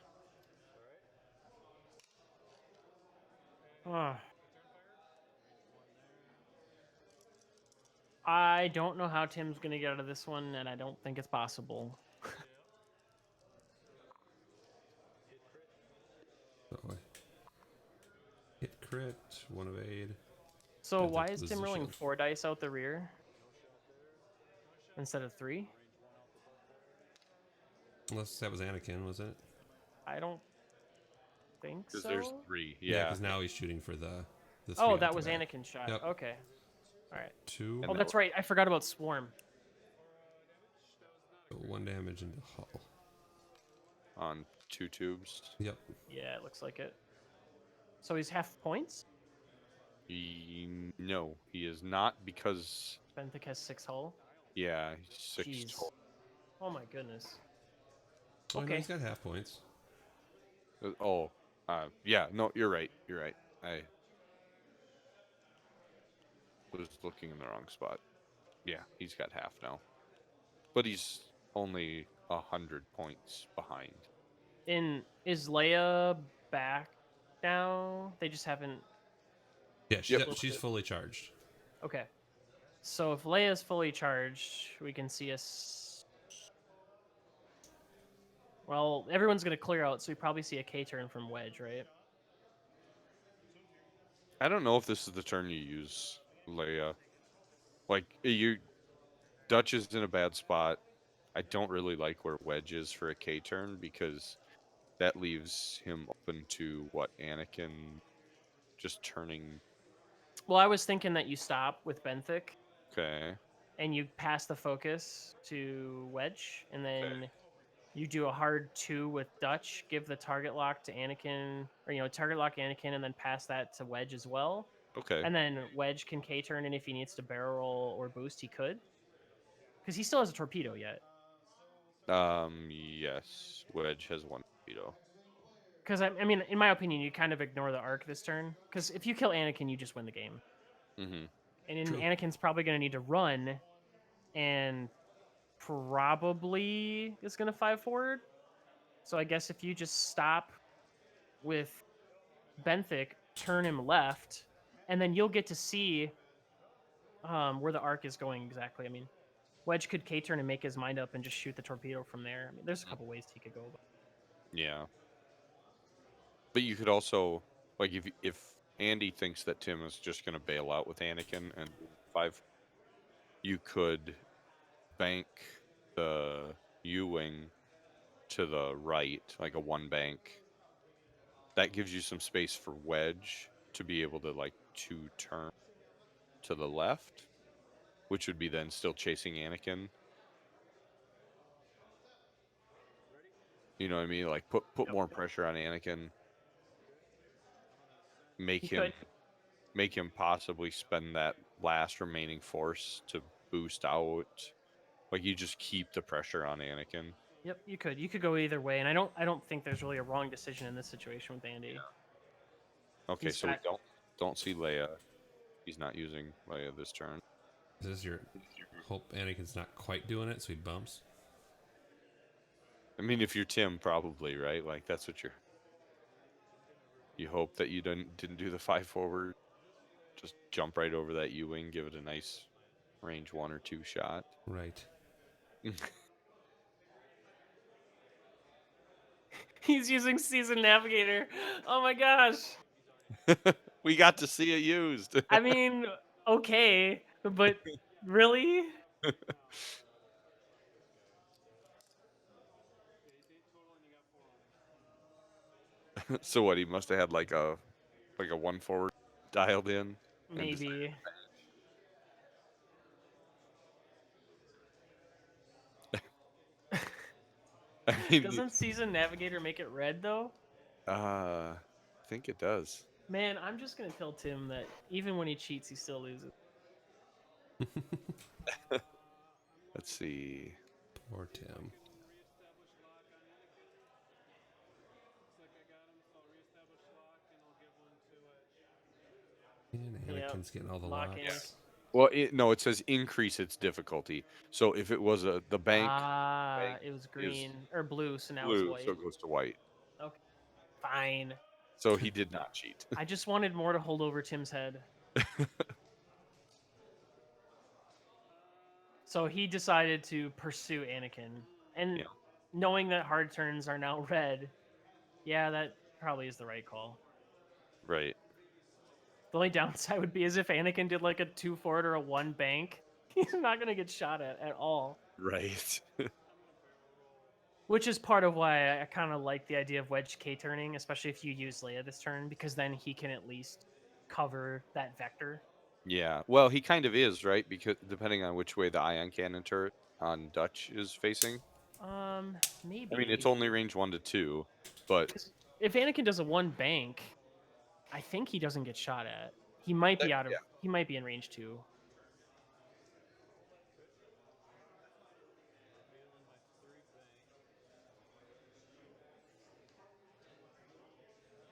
[SPEAKER 3] I don't know how Tim's going to get out of this one, and I don't think it's possible.
[SPEAKER 1] So, hit crit, 1 evade.
[SPEAKER 3] So
[SPEAKER 1] Benthic
[SPEAKER 3] why is
[SPEAKER 1] loses
[SPEAKER 3] Tim
[SPEAKER 1] the
[SPEAKER 3] rolling
[SPEAKER 1] shield.
[SPEAKER 3] 4 dice out the rear instead of 3?
[SPEAKER 1] Unless that was Anakin, was it?
[SPEAKER 3] I don't think
[SPEAKER 2] Because
[SPEAKER 3] so.
[SPEAKER 2] there's 3.
[SPEAKER 1] Yeah,
[SPEAKER 2] Yeah.
[SPEAKER 1] because now he's shooting for the 3
[SPEAKER 3] Oh,
[SPEAKER 1] out
[SPEAKER 3] that
[SPEAKER 1] the
[SPEAKER 3] was
[SPEAKER 1] back.
[SPEAKER 3] Anakin's shot.
[SPEAKER 1] Yep.
[SPEAKER 3] Okay. All right.
[SPEAKER 1] 2.
[SPEAKER 3] Oh, that's right. I forgot about Swarm.
[SPEAKER 1] So 1 damage into hull.
[SPEAKER 2] On 2 tubes.
[SPEAKER 1] Yep.
[SPEAKER 3] Yeah, it looks like it. So he's half points?
[SPEAKER 2] No, he is not because.
[SPEAKER 3] Benthic has 6 hull.
[SPEAKER 2] Yeah, he's 6
[SPEAKER 3] Jeez.
[SPEAKER 2] total.
[SPEAKER 3] Oh my goodness.
[SPEAKER 1] Oh, no,
[SPEAKER 3] Okay.
[SPEAKER 1] he's got half points.
[SPEAKER 2] Yeah, no, you're right. You're right. I was looking in the wrong spot. Yeah, he's got half now. But he's only 100 points behind.
[SPEAKER 3] Is Leia back now? They just haven't.
[SPEAKER 1] Yeah,
[SPEAKER 2] Yep.
[SPEAKER 1] she's fully charged.
[SPEAKER 3] Okay. So if Leia's fully charged, we can see us. Well, everyone's gonna clear out, so we probably see a K turn from Wedge, right?
[SPEAKER 2] I don't know if this is the turn you use Leia. Like, Dutch is in a bad spot. I don't really like where Wedge is for a K turn because that leaves him open to what Anakin just turning.
[SPEAKER 3] Well, I was thinking that you stop with Benthic
[SPEAKER 2] Okay.
[SPEAKER 3] and you pass the focus to Wedge, and then you do a hard 2 with Dutch, give the target lock to Anakin, or target lock Anakin, and then pass that to Wedge as well.
[SPEAKER 2] Okay.
[SPEAKER 3] And then Wedge can K turn, and if he needs to barrel roll or boost, he could, because he still has a torpedo yet.
[SPEAKER 2] Yes. Wedge has 1 torpedo.
[SPEAKER 3] Because I mean, in my opinion, you kind of ignore the arc this turn. Because if you kill Anakin, you just win the game.
[SPEAKER 2] Mm-hmm.
[SPEAKER 3] And
[SPEAKER 1] True.
[SPEAKER 3] Anakin's probably going to need to run, and probably is going to 5 forward. So I guess if you just stop with Benthic, turn him left, and then you'll get to see where the arc is going exactly. I mean, Wedge could K-turn and make his mind up and just shoot the torpedo from there. I mean, there's a couple ways he could go. But
[SPEAKER 2] Yeah. But you could also, like, if Andy thinks that Tim is just going to bail out with Anakin and 5, you could bank the U-wing to the right, like a 1 bank. That gives you some space for Wedge to be able to, like, 2 turn to the left, which would be then still chasing Anakin. You know what I mean? Like, put
[SPEAKER 3] Yep.
[SPEAKER 2] more pressure on Anakin. Make
[SPEAKER 3] He
[SPEAKER 2] him
[SPEAKER 3] could.
[SPEAKER 2] make him possibly spend that last remaining force to boost out. Like, you just keep the pressure on Anakin.
[SPEAKER 3] Yep, you could. You could go either way, and I don't think there's really a wrong decision in this situation with Andy.
[SPEAKER 2] Okay,
[SPEAKER 3] He's
[SPEAKER 2] so we
[SPEAKER 3] got
[SPEAKER 2] don't see Leia. He's not using Leia this turn.
[SPEAKER 1] Is this your hope Anakin's not quite doing it, so he bumps?
[SPEAKER 2] I mean, if you're Tim, probably, right? Like, that's what you hope that you didn't do the 5 forward. Just jump right over that U-wing, give it a nice range 1 or 2 shot.
[SPEAKER 1] Right.
[SPEAKER 3] he's using Season Navigator. Oh my gosh.
[SPEAKER 2] We got to see it used.
[SPEAKER 3] I mean, okay, but really?
[SPEAKER 2] So what? He must have had like a 1 forward dialed in. And
[SPEAKER 3] Maybe.
[SPEAKER 2] I mean,
[SPEAKER 3] Doesn't Season Navigator make it red though?
[SPEAKER 2] I think it does.
[SPEAKER 3] Man, I'm just gonna tell Tim that even when he cheats, he still loses.
[SPEAKER 2] Let's see.
[SPEAKER 1] Poor Tim. And
[SPEAKER 3] Yep.
[SPEAKER 1] Anakin's getting all the
[SPEAKER 3] Lock
[SPEAKER 1] locks.
[SPEAKER 2] Well, no, it says increase its difficulty. So if it was the bank
[SPEAKER 3] It was
[SPEAKER 2] is
[SPEAKER 3] green or blue, so now it's
[SPEAKER 2] blue, so
[SPEAKER 3] white.
[SPEAKER 2] it goes to white.
[SPEAKER 3] Okay, fine.
[SPEAKER 2] So he did not cheat.
[SPEAKER 3] I just wanted more to hold over Tim's head. So he decided to pursue Anakin. And
[SPEAKER 2] Yeah.
[SPEAKER 3] knowing that hard turns are now red, yeah, that probably is the right call.
[SPEAKER 2] Right.
[SPEAKER 3] The only downside would be as if Anakin did like a 2 forward or a 1 bank. He's not going to get shot at all.
[SPEAKER 2] Right.
[SPEAKER 3] Which is part of why I kind of like the idea of wedge K turning, especially if you use Leia this turn, because then he can at least cover that vector.
[SPEAKER 2] Yeah. Well, he kind of is, right? Because depending on which way the ion cannon turret on Dutch is facing.
[SPEAKER 3] Maybe.
[SPEAKER 2] I mean, it's only range 1 to 2, but
[SPEAKER 3] 'Cause if Anakin does a 1 bank, I think he doesn't get shot at. He might be
[SPEAKER 2] yeah.
[SPEAKER 3] he might be in range 2.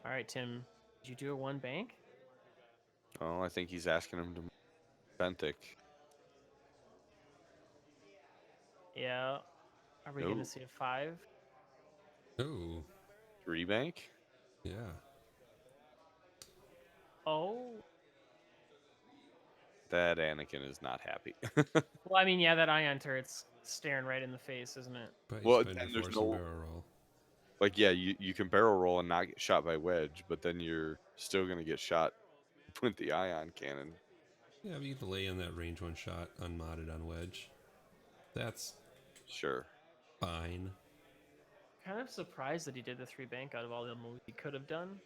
[SPEAKER 3] All right, Tim. Did you do a 1 bank?
[SPEAKER 2] Oh, I think he's asking him to Benthic.
[SPEAKER 3] Yeah. Are we going to
[SPEAKER 2] No.
[SPEAKER 3] see a 5?
[SPEAKER 1] Oh,
[SPEAKER 2] 3 bank?
[SPEAKER 1] yeah.
[SPEAKER 3] Oh.
[SPEAKER 2] That Anakin is not happy.
[SPEAKER 3] Well, I mean, yeah, that ion turret's staring right in the face, isn't it?
[SPEAKER 1] But you
[SPEAKER 2] Well,
[SPEAKER 1] spend your
[SPEAKER 2] and there's
[SPEAKER 1] force and
[SPEAKER 2] no
[SPEAKER 1] barrel roll.
[SPEAKER 2] like, yeah, you can barrel roll and not get shot by wedge, but then you're still gonna get shot with the ion cannon.
[SPEAKER 1] Yeah, but you delay in that range 1 shot unmodded on wedge. That's
[SPEAKER 2] Sure.
[SPEAKER 1] fine.
[SPEAKER 3] Kind of surprised that he did the 3 bank out of all the moves he could have done.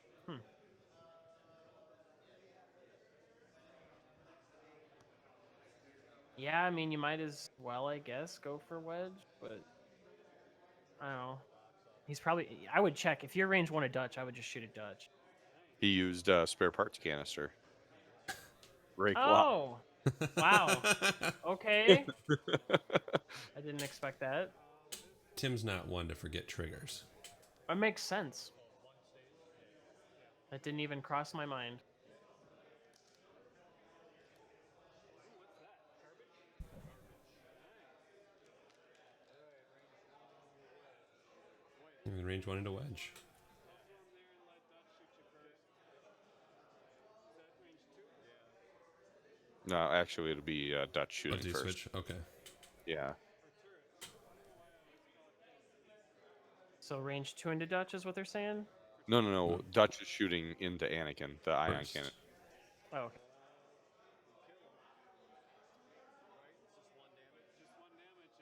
[SPEAKER 3] Yeah, I mean, you might as well, I guess, go for wedge, but I don't know. He's probably. I would check if you're range 1 a Dutch. I would just shoot a Dutch.
[SPEAKER 2] He used spare parts canister. Break lock.
[SPEAKER 3] Oh, wow. Okay, I didn't expect that.
[SPEAKER 1] Tim's not one to forget triggers.
[SPEAKER 3] That makes sense. That didn't even cross my mind.
[SPEAKER 1] And then range 1 into wedge.
[SPEAKER 2] No, actually, it'll be Dutch
[SPEAKER 1] Oh,
[SPEAKER 2] shooting
[SPEAKER 1] do you
[SPEAKER 2] first.
[SPEAKER 1] switch? Okay.
[SPEAKER 2] Yeah.
[SPEAKER 3] So range 2 into Dutch is what they're saying.
[SPEAKER 2] No. Dutch is shooting into Anakin, the ion
[SPEAKER 1] First.
[SPEAKER 2] cannon.
[SPEAKER 3] Oh, okay.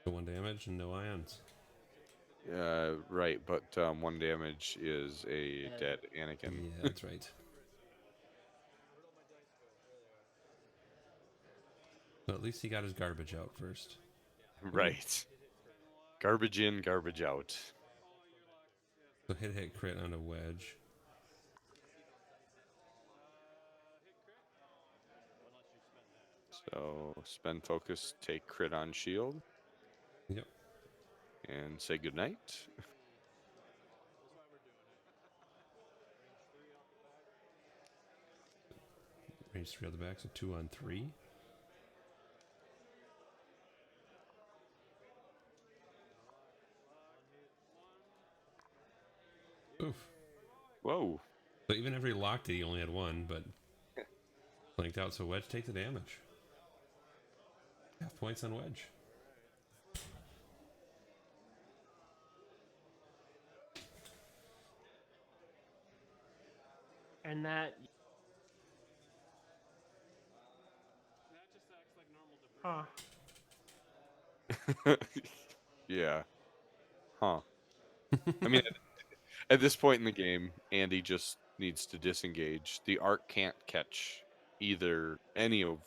[SPEAKER 1] So 1 damage and no ions.
[SPEAKER 2] Right, but 1 damage is a dead Anakin.
[SPEAKER 1] Yeah, that's right. But at least he got his garbage out first.
[SPEAKER 2] Right. Garbage in, garbage out.
[SPEAKER 1] So hit crit on a wedge.
[SPEAKER 2] So spend focus, take crit on shield,
[SPEAKER 1] Yep.
[SPEAKER 2] and say goodnight.
[SPEAKER 1] Range 3 on the back, so 2 on 3. Oof.
[SPEAKER 2] Whoa.
[SPEAKER 1] So even after he locked it, he only had 1, but flanked out, so wedge take the damage. Half points on wedge.
[SPEAKER 3] And that. Huh.
[SPEAKER 2] Yeah. Huh. I mean, at this point in the game, Andy just needs to disengage. The Ark can't catch any of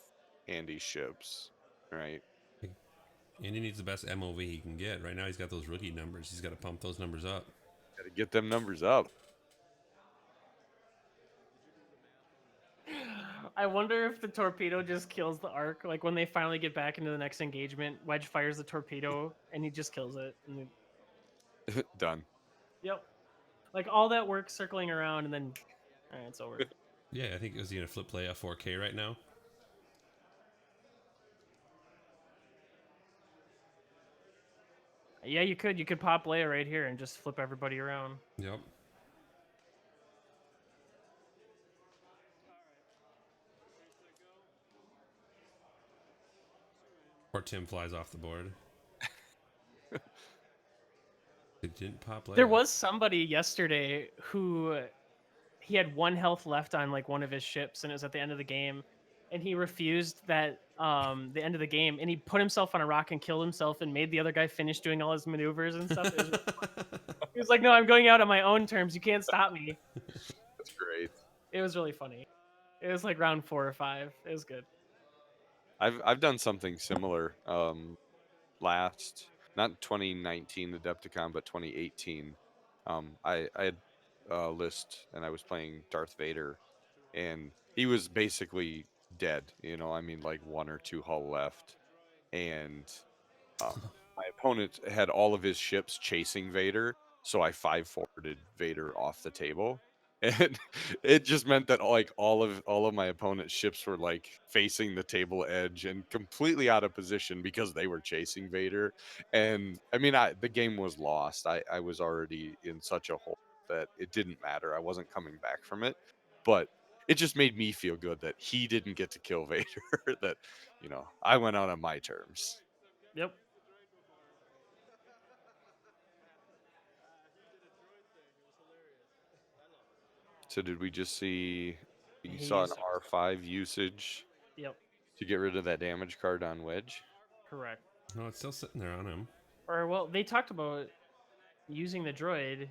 [SPEAKER 2] Andy's ships, right?
[SPEAKER 1] And he needs the best MOV he can get. Right now, he's got those rookie numbers. He's got to pump those numbers up.
[SPEAKER 2] Got to get them numbers up.
[SPEAKER 3] I wonder if the torpedo just kills the arc. Like when they finally get back into the next engagement, Wedge fires the torpedo and he just kills it. And
[SPEAKER 2] Done.
[SPEAKER 3] yep, like all that work circling around and then, all right, it's over.
[SPEAKER 1] Yeah, I think, is he going to flip play a 4K right now?
[SPEAKER 3] Yeah, you could. You could pop Leia right here and just flip everybody around.
[SPEAKER 1] Yep. Or Tim flies off the board. It didn't pop Leia.
[SPEAKER 3] There was somebody yesterday who he had 1 health left on like one of his ships, and it was at the end of the game, and he refused that the end of the game, and he put himself on a rock and killed himself, and made the other guy finish doing all his maneuvers and stuff. He was like, "No, I'm going out on my own terms. You can't stop me."
[SPEAKER 2] That's great.
[SPEAKER 3] It was really funny. It was like round 4 or 5. It was good.
[SPEAKER 2] I've done something similar. Last, not 2019 Adepticon, but 2018. I had a list and I was playing Darth Vader, and he was basically dead. I mean, like 1 or 2 hull left, and my opponent had all of his ships chasing Vader, so I 5-forwarded Vader off the table. And it just meant that like all of my opponent's ships were like facing the table edge and completely out of position because they were chasing Vader. And I mean, the game was lost. I was already in such a hole that it didn't matter. I wasn't coming back from it, but it just made me feel good that he didn't get to kill Vader. That I went out on my terms.
[SPEAKER 3] Yep.
[SPEAKER 2] So did we just see? You
[SPEAKER 3] He
[SPEAKER 2] saw an
[SPEAKER 3] used it.
[SPEAKER 2] R5 usage
[SPEAKER 3] Yep.
[SPEAKER 2] to get rid of that damage card on Wedge.
[SPEAKER 3] Correct.
[SPEAKER 1] No, it's still sitting there on him.
[SPEAKER 3] Or well, they talked about using the droid.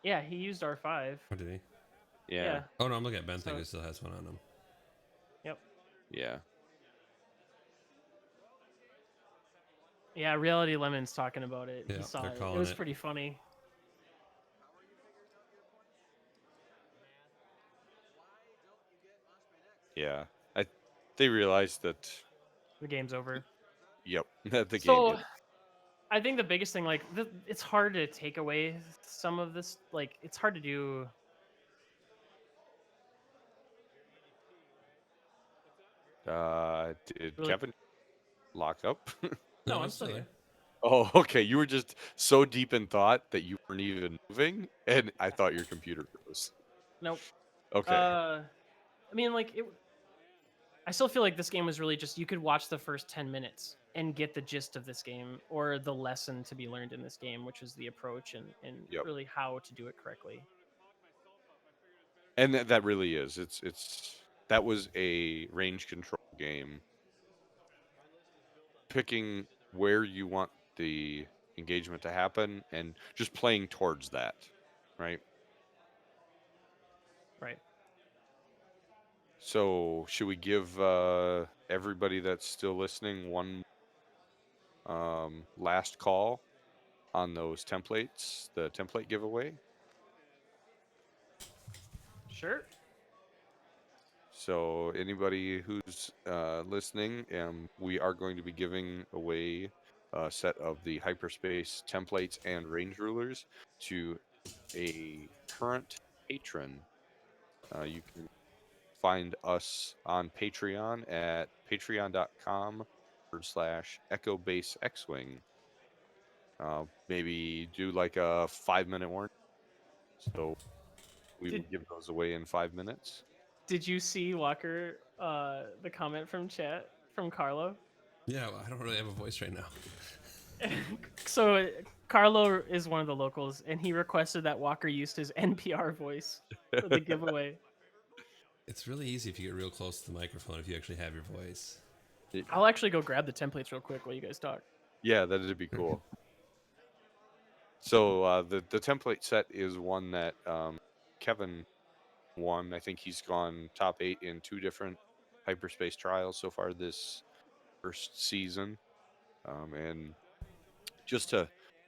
[SPEAKER 3] Yeah, he used R5.
[SPEAKER 1] What did he?
[SPEAKER 2] Yeah.
[SPEAKER 1] Oh, no, I'm looking at Ben thing.
[SPEAKER 3] So-
[SPEAKER 1] It still has one on him.
[SPEAKER 3] Yep.
[SPEAKER 2] Yeah.
[SPEAKER 3] Yeah, Reality Lemon's talking about it.
[SPEAKER 1] Yeah,
[SPEAKER 3] He saw
[SPEAKER 1] they're
[SPEAKER 3] it. It
[SPEAKER 1] calling
[SPEAKER 3] was
[SPEAKER 1] it.
[SPEAKER 3] pretty funny.
[SPEAKER 2] Yeah. They realized that.
[SPEAKER 3] The game's over.
[SPEAKER 2] Yep. That the
[SPEAKER 3] So,
[SPEAKER 2] game.
[SPEAKER 3] I think the biggest thing, like, it's hard to take away some of this. Like, it's hard to do.
[SPEAKER 2] Did
[SPEAKER 3] Really-
[SPEAKER 2] Kevin lock up?
[SPEAKER 3] No,
[SPEAKER 1] No,
[SPEAKER 3] I'm
[SPEAKER 1] it's
[SPEAKER 3] still here.
[SPEAKER 2] Oh, okay. You were just so deep in thought that you weren't even moving, and I thought your computer froze.
[SPEAKER 3] Nope.
[SPEAKER 2] Okay.
[SPEAKER 3] I mean, like, I still feel like this game was really just you could watch the first 10 minutes and get the gist of this game or the lesson to be learned in this game, which is the approach and
[SPEAKER 2] Yep.
[SPEAKER 3] really how to do it correctly.
[SPEAKER 2] And that really is. That was a range control game. Picking where you want the engagement to happen and just playing towards that, right?
[SPEAKER 3] Right.
[SPEAKER 2] So should we give everybody that's still listening one last call on those templates, the template giveaway?
[SPEAKER 3] Sure.
[SPEAKER 2] So anybody who's listening, we are going to be giving away a set of the hyperspace templates and range rulers to a current patron. You can find us on Patreon at patreon.com/Echo Base X-Wing. Maybe do like a 5-minute warning. So we will
[SPEAKER 3] Did-
[SPEAKER 2] give those away in 5 minutes.
[SPEAKER 3] Did you see Walker the comment from chat from Carlo?
[SPEAKER 1] Yeah, well, I don't really have a voice right now.
[SPEAKER 3] So Carlo is one of the locals and he requested that Walker used his NPR voice for the giveaway.
[SPEAKER 1] It's really easy if you get real close to the microphone, if you actually have your voice.
[SPEAKER 3] I'll actually go grab the templates real quick while you guys talk.
[SPEAKER 2] Yeah, that'd be cool. So the template set is one that Kevin won. I think he's gone top 8 in 2 different hyperspace trials so far this first season. And just to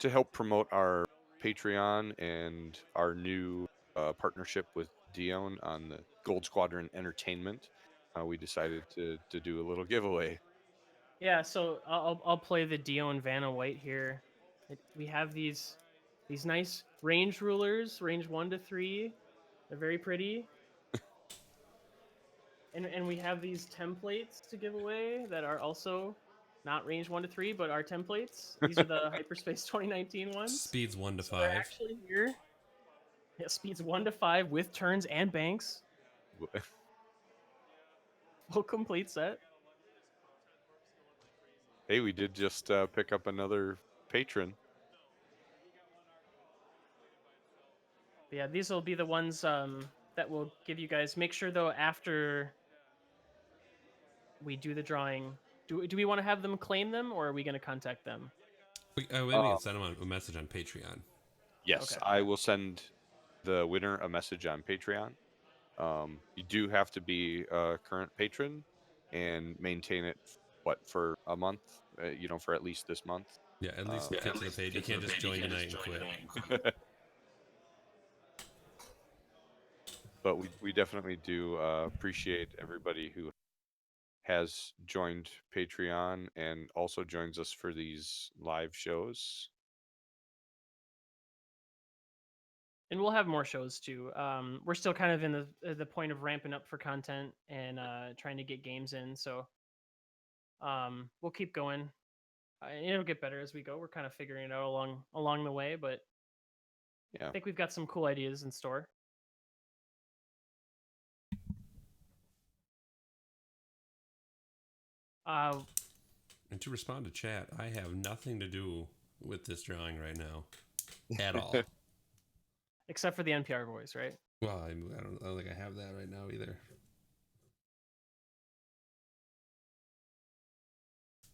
[SPEAKER 2] help promote our Patreon and our new partnership with Dion on the Gold Squadron Entertainment, we decided to do a little giveaway.
[SPEAKER 3] Yeah, so I'll play the Dio and Vanna White here. We have these nice range rulers, range 1 to 3. They're very pretty. And we have these templates to give away that are also not range 1 to 3, but are templates. These are the Hyperspace 2019 ones.
[SPEAKER 1] Speeds 1 to
[SPEAKER 3] So they're
[SPEAKER 1] 5.
[SPEAKER 3] actually here. Yeah, speeds 1 to 5 with turns and banks. Full complete set.
[SPEAKER 2] Hey, we did just pick up another patron.
[SPEAKER 3] But yeah, these will be the ones that will give you guys. Make sure though after we do the drawing, do we want to have them claim them or are we going to contact them?
[SPEAKER 1] We can send them a message on Patreon.
[SPEAKER 2] Yes,
[SPEAKER 3] Okay.
[SPEAKER 2] I will send the winner a message on Patreon. You do have to be a current patron and maintain it, for a month? For at least this month.
[SPEAKER 1] Yeah, at least get to the page. You can't just join tonight and quit.
[SPEAKER 2] But we definitely do appreciate everybody who has joined Patreon and also joins us for these live shows.
[SPEAKER 3] And we'll have more shows too. We're still kind of in the point of ramping up for content and trying to get games in. So we'll keep going. It'll get better as we go. We're kind of figuring it out along the way, but
[SPEAKER 2] Yeah.
[SPEAKER 3] I think we've got some cool ideas in store.
[SPEAKER 1] And to respond to chat, I have nothing to do with this drawing right now at all.
[SPEAKER 3] Except for the NPR voice, right?
[SPEAKER 1] Well, I don't think I have that right now either.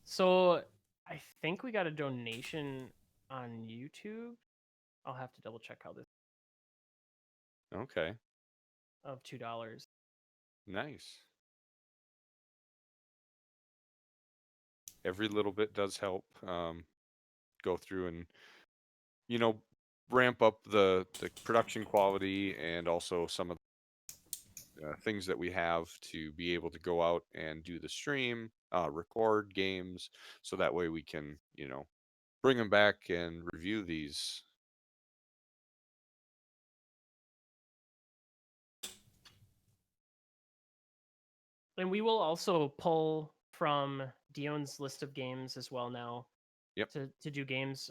[SPEAKER 3] So I think we got a donation on YouTube. I'll have to double check how this
[SPEAKER 2] Okay.
[SPEAKER 3] of $2.
[SPEAKER 2] Nice. Every little bit does help. Go through and ramp up the production quality and also some of the things that we have to be able to go out and do the stream, record games, so that way we can bring them back and review these.
[SPEAKER 3] And we will also pull from Dion's list of games as well now.
[SPEAKER 2] Yep.
[SPEAKER 3] To do games.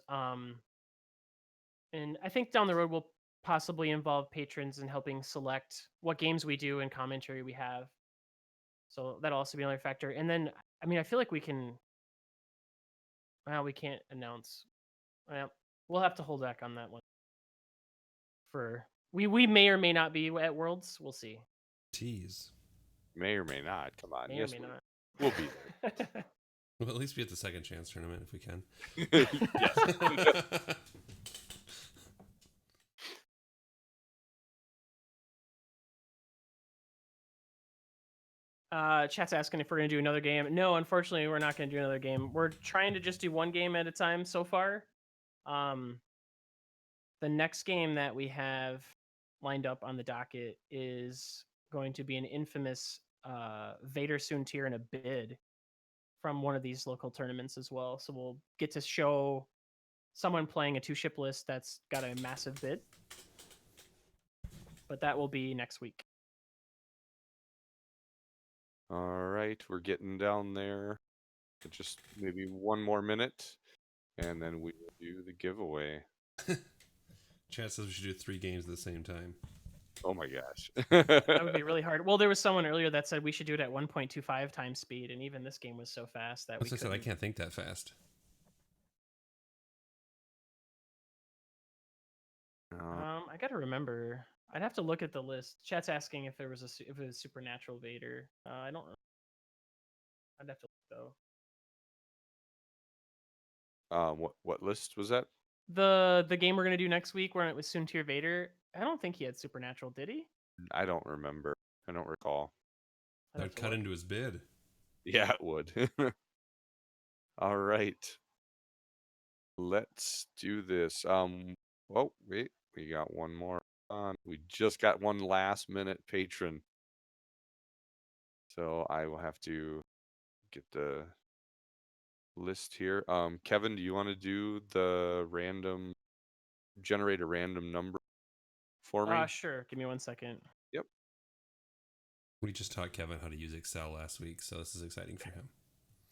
[SPEAKER 3] And I think down the road we'll possibly involve patrons in helping select what games we do and commentary we have. So that'll also be another factor. And then I feel like we can. Well, we can't announce. Well, we'll have to hold back on that one. We may or may not be at Worlds. We'll see.
[SPEAKER 1] Tease.
[SPEAKER 2] May or may not. Come on.
[SPEAKER 3] May
[SPEAKER 2] Yes,
[SPEAKER 3] or may not.
[SPEAKER 2] we'll be there.
[SPEAKER 1] Well, at least be at the second chance tournament if we can.
[SPEAKER 2] Yes.
[SPEAKER 3] Chat's asking if we're going to do another game. No, unfortunately, we're not going to do another game. We're trying to just do one game at a time so far. The next game that we have lined up on the docket is going to be an infamous Vader Soontir in a bid from one of these local tournaments as well. So we'll get to show someone playing a 2-ship list that's got a massive bid. But that will be next week.
[SPEAKER 2] All right, we're getting down there. Just maybe one more minute, and then we will do the giveaway.
[SPEAKER 1] Chat says we should do 3 games at the same time.
[SPEAKER 2] Oh my gosh.
[SPEAKER 3] That would be really hard. Well, there was someone earlier that said we should do it at 1.25 times speed, and even this game was so fast that
[SPEAKER 1] That's
[SPEAKER 3] we
[SPEAKER 1] what I said. I
[SPEAKER 3] couldn't.
[SPEAKER 1] can't think that fast.
[SPEAKER 3] I gotta remember. I'd have to look at the list. Chat's asking if there was if it was Supernatural Vader. I don't know. I'd have to look though.
[SPEAKER 2] What list was that?
[SPEAKER 3] The game we're gonna do next week, where it was Soontir Vader. I don't think he had Supernatural, did he?
[SPEAKER 2] I don't remember. I don't recall.
[SPEAKER 1] That would cut into his bid.
[SPEAKER 2] Yeah, it would. All right. Let's do this. Oh, wait. We got one more on. We just got one last minute patron. So I will have to get the list here. Kevin, do you want to do the generate a random number for me?
[SPEAKER 3] Sure. Give me 1 second.
[SPEAKER 2] Yep.
[SPEAKER 1] We just taught Kevin how to use Excel last week, so this is exciting for him.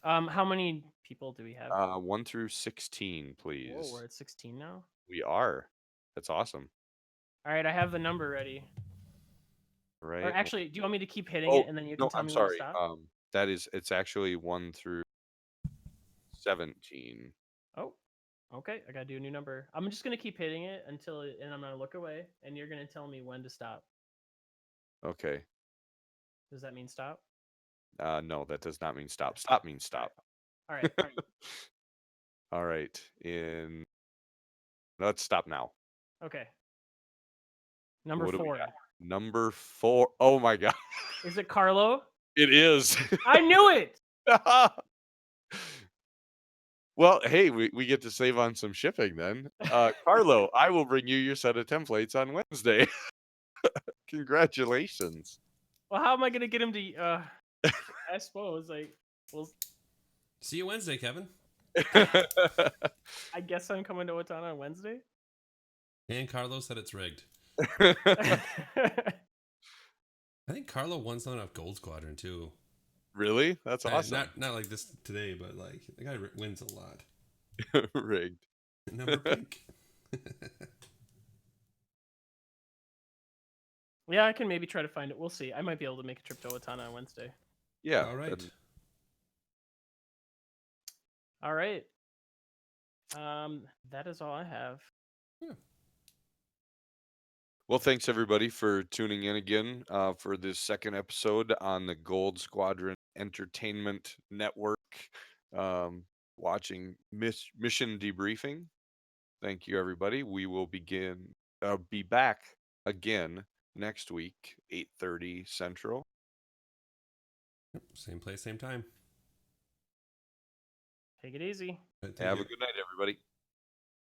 [SPEAKER 3] How many people do we have?
[SPEAKER 2] 1 through 16, please.
[SPEAKER 3] Whoa, we're at 16 now.
[SPEAKER 2] We are. That's awesome.
[SPEAKER 3] All right, I have the number ready.
[SPEAKER 2] Right.
[SPEAKER 3] Or actually, do you want me to keep hitting it and then you can tell
[SPEAKER 2] I'm
[SPEAKER 3] me
[SPEAKER 2] sorry.
[SPEAKER 3] when to stop?
[SPEAKER 2] It's actually 1 through 17.
[SPEAKER 3] Oh, okay. I gotta do a new number. I'm just gonna keep hitting it and I'm gonna look away, and you're gonna tell me when to stop.
[SPEAKER 2] Okay.
[SPEAKER 3] Does that mean stop?
[SPEAKER 2] No, that does not mean stop. Stop means stop.
[SPEAKER 3] All right.
[SPEAKER 2] All right. Let's stop now.
[SPEAKER 3] Okay. Number
[SPEAKER 2] What do we
[SPEAKER 3] 4.
[SPEAKER 2] got? Number 4. Oh my God.
[SPEAKER 3] Is it Carlo?
[SPEAKER 2] It is.
[SPEAKER 3] I knew it.
[SPEAKER 2] Well, hey, we get to save on some shipping then. Carlo, I will bring you your set of templates on Wednesday. Congratulations.
[SPEAKER 3] Well, how am I gonna get him to? I suppose we'll.
[SPEAKER 1] See you Wednesday, Kevin.
[SPEAKER 3] I guess I'm coming to Watana on Wednesday.
[SPEAKER 1] And Carlo said it's rigged.
[SPEAKER 3] I
[SPEAKER 1] I think Carlo won something off Gold Squadron too.
[SPEAKER 2] Really? That's awesome.
[SPEAKER 1] Not like this today, but like the guy wins a lot.
[SPEAKER 2] Rigged.
[SPEAKER 1] Number pink.
[SPEAKER 3] Yeah, I can maybe try to find it. We'll see. I might be able to make a trip to Watana on Wednesday.
[SPEAKER 2] Yeah.
[SPEAKER 1] All right.
[SPEAKER 3] All right. That is all I have.
[SPEAKER 1] Yeah.
[SPEAKER 2] Well, thanks everybody for tuning in again for this second episode on the Gold Squadron Entertainment Network, watching Mission Debriefing. Thank you, everybody. We will be back again next week, 8:30 Central.
[SPEAKER 1] Yep. Same place, same time.
[SPEAKER 3] Take it easy.
[SPEAKER 2] Have a good night, everybody.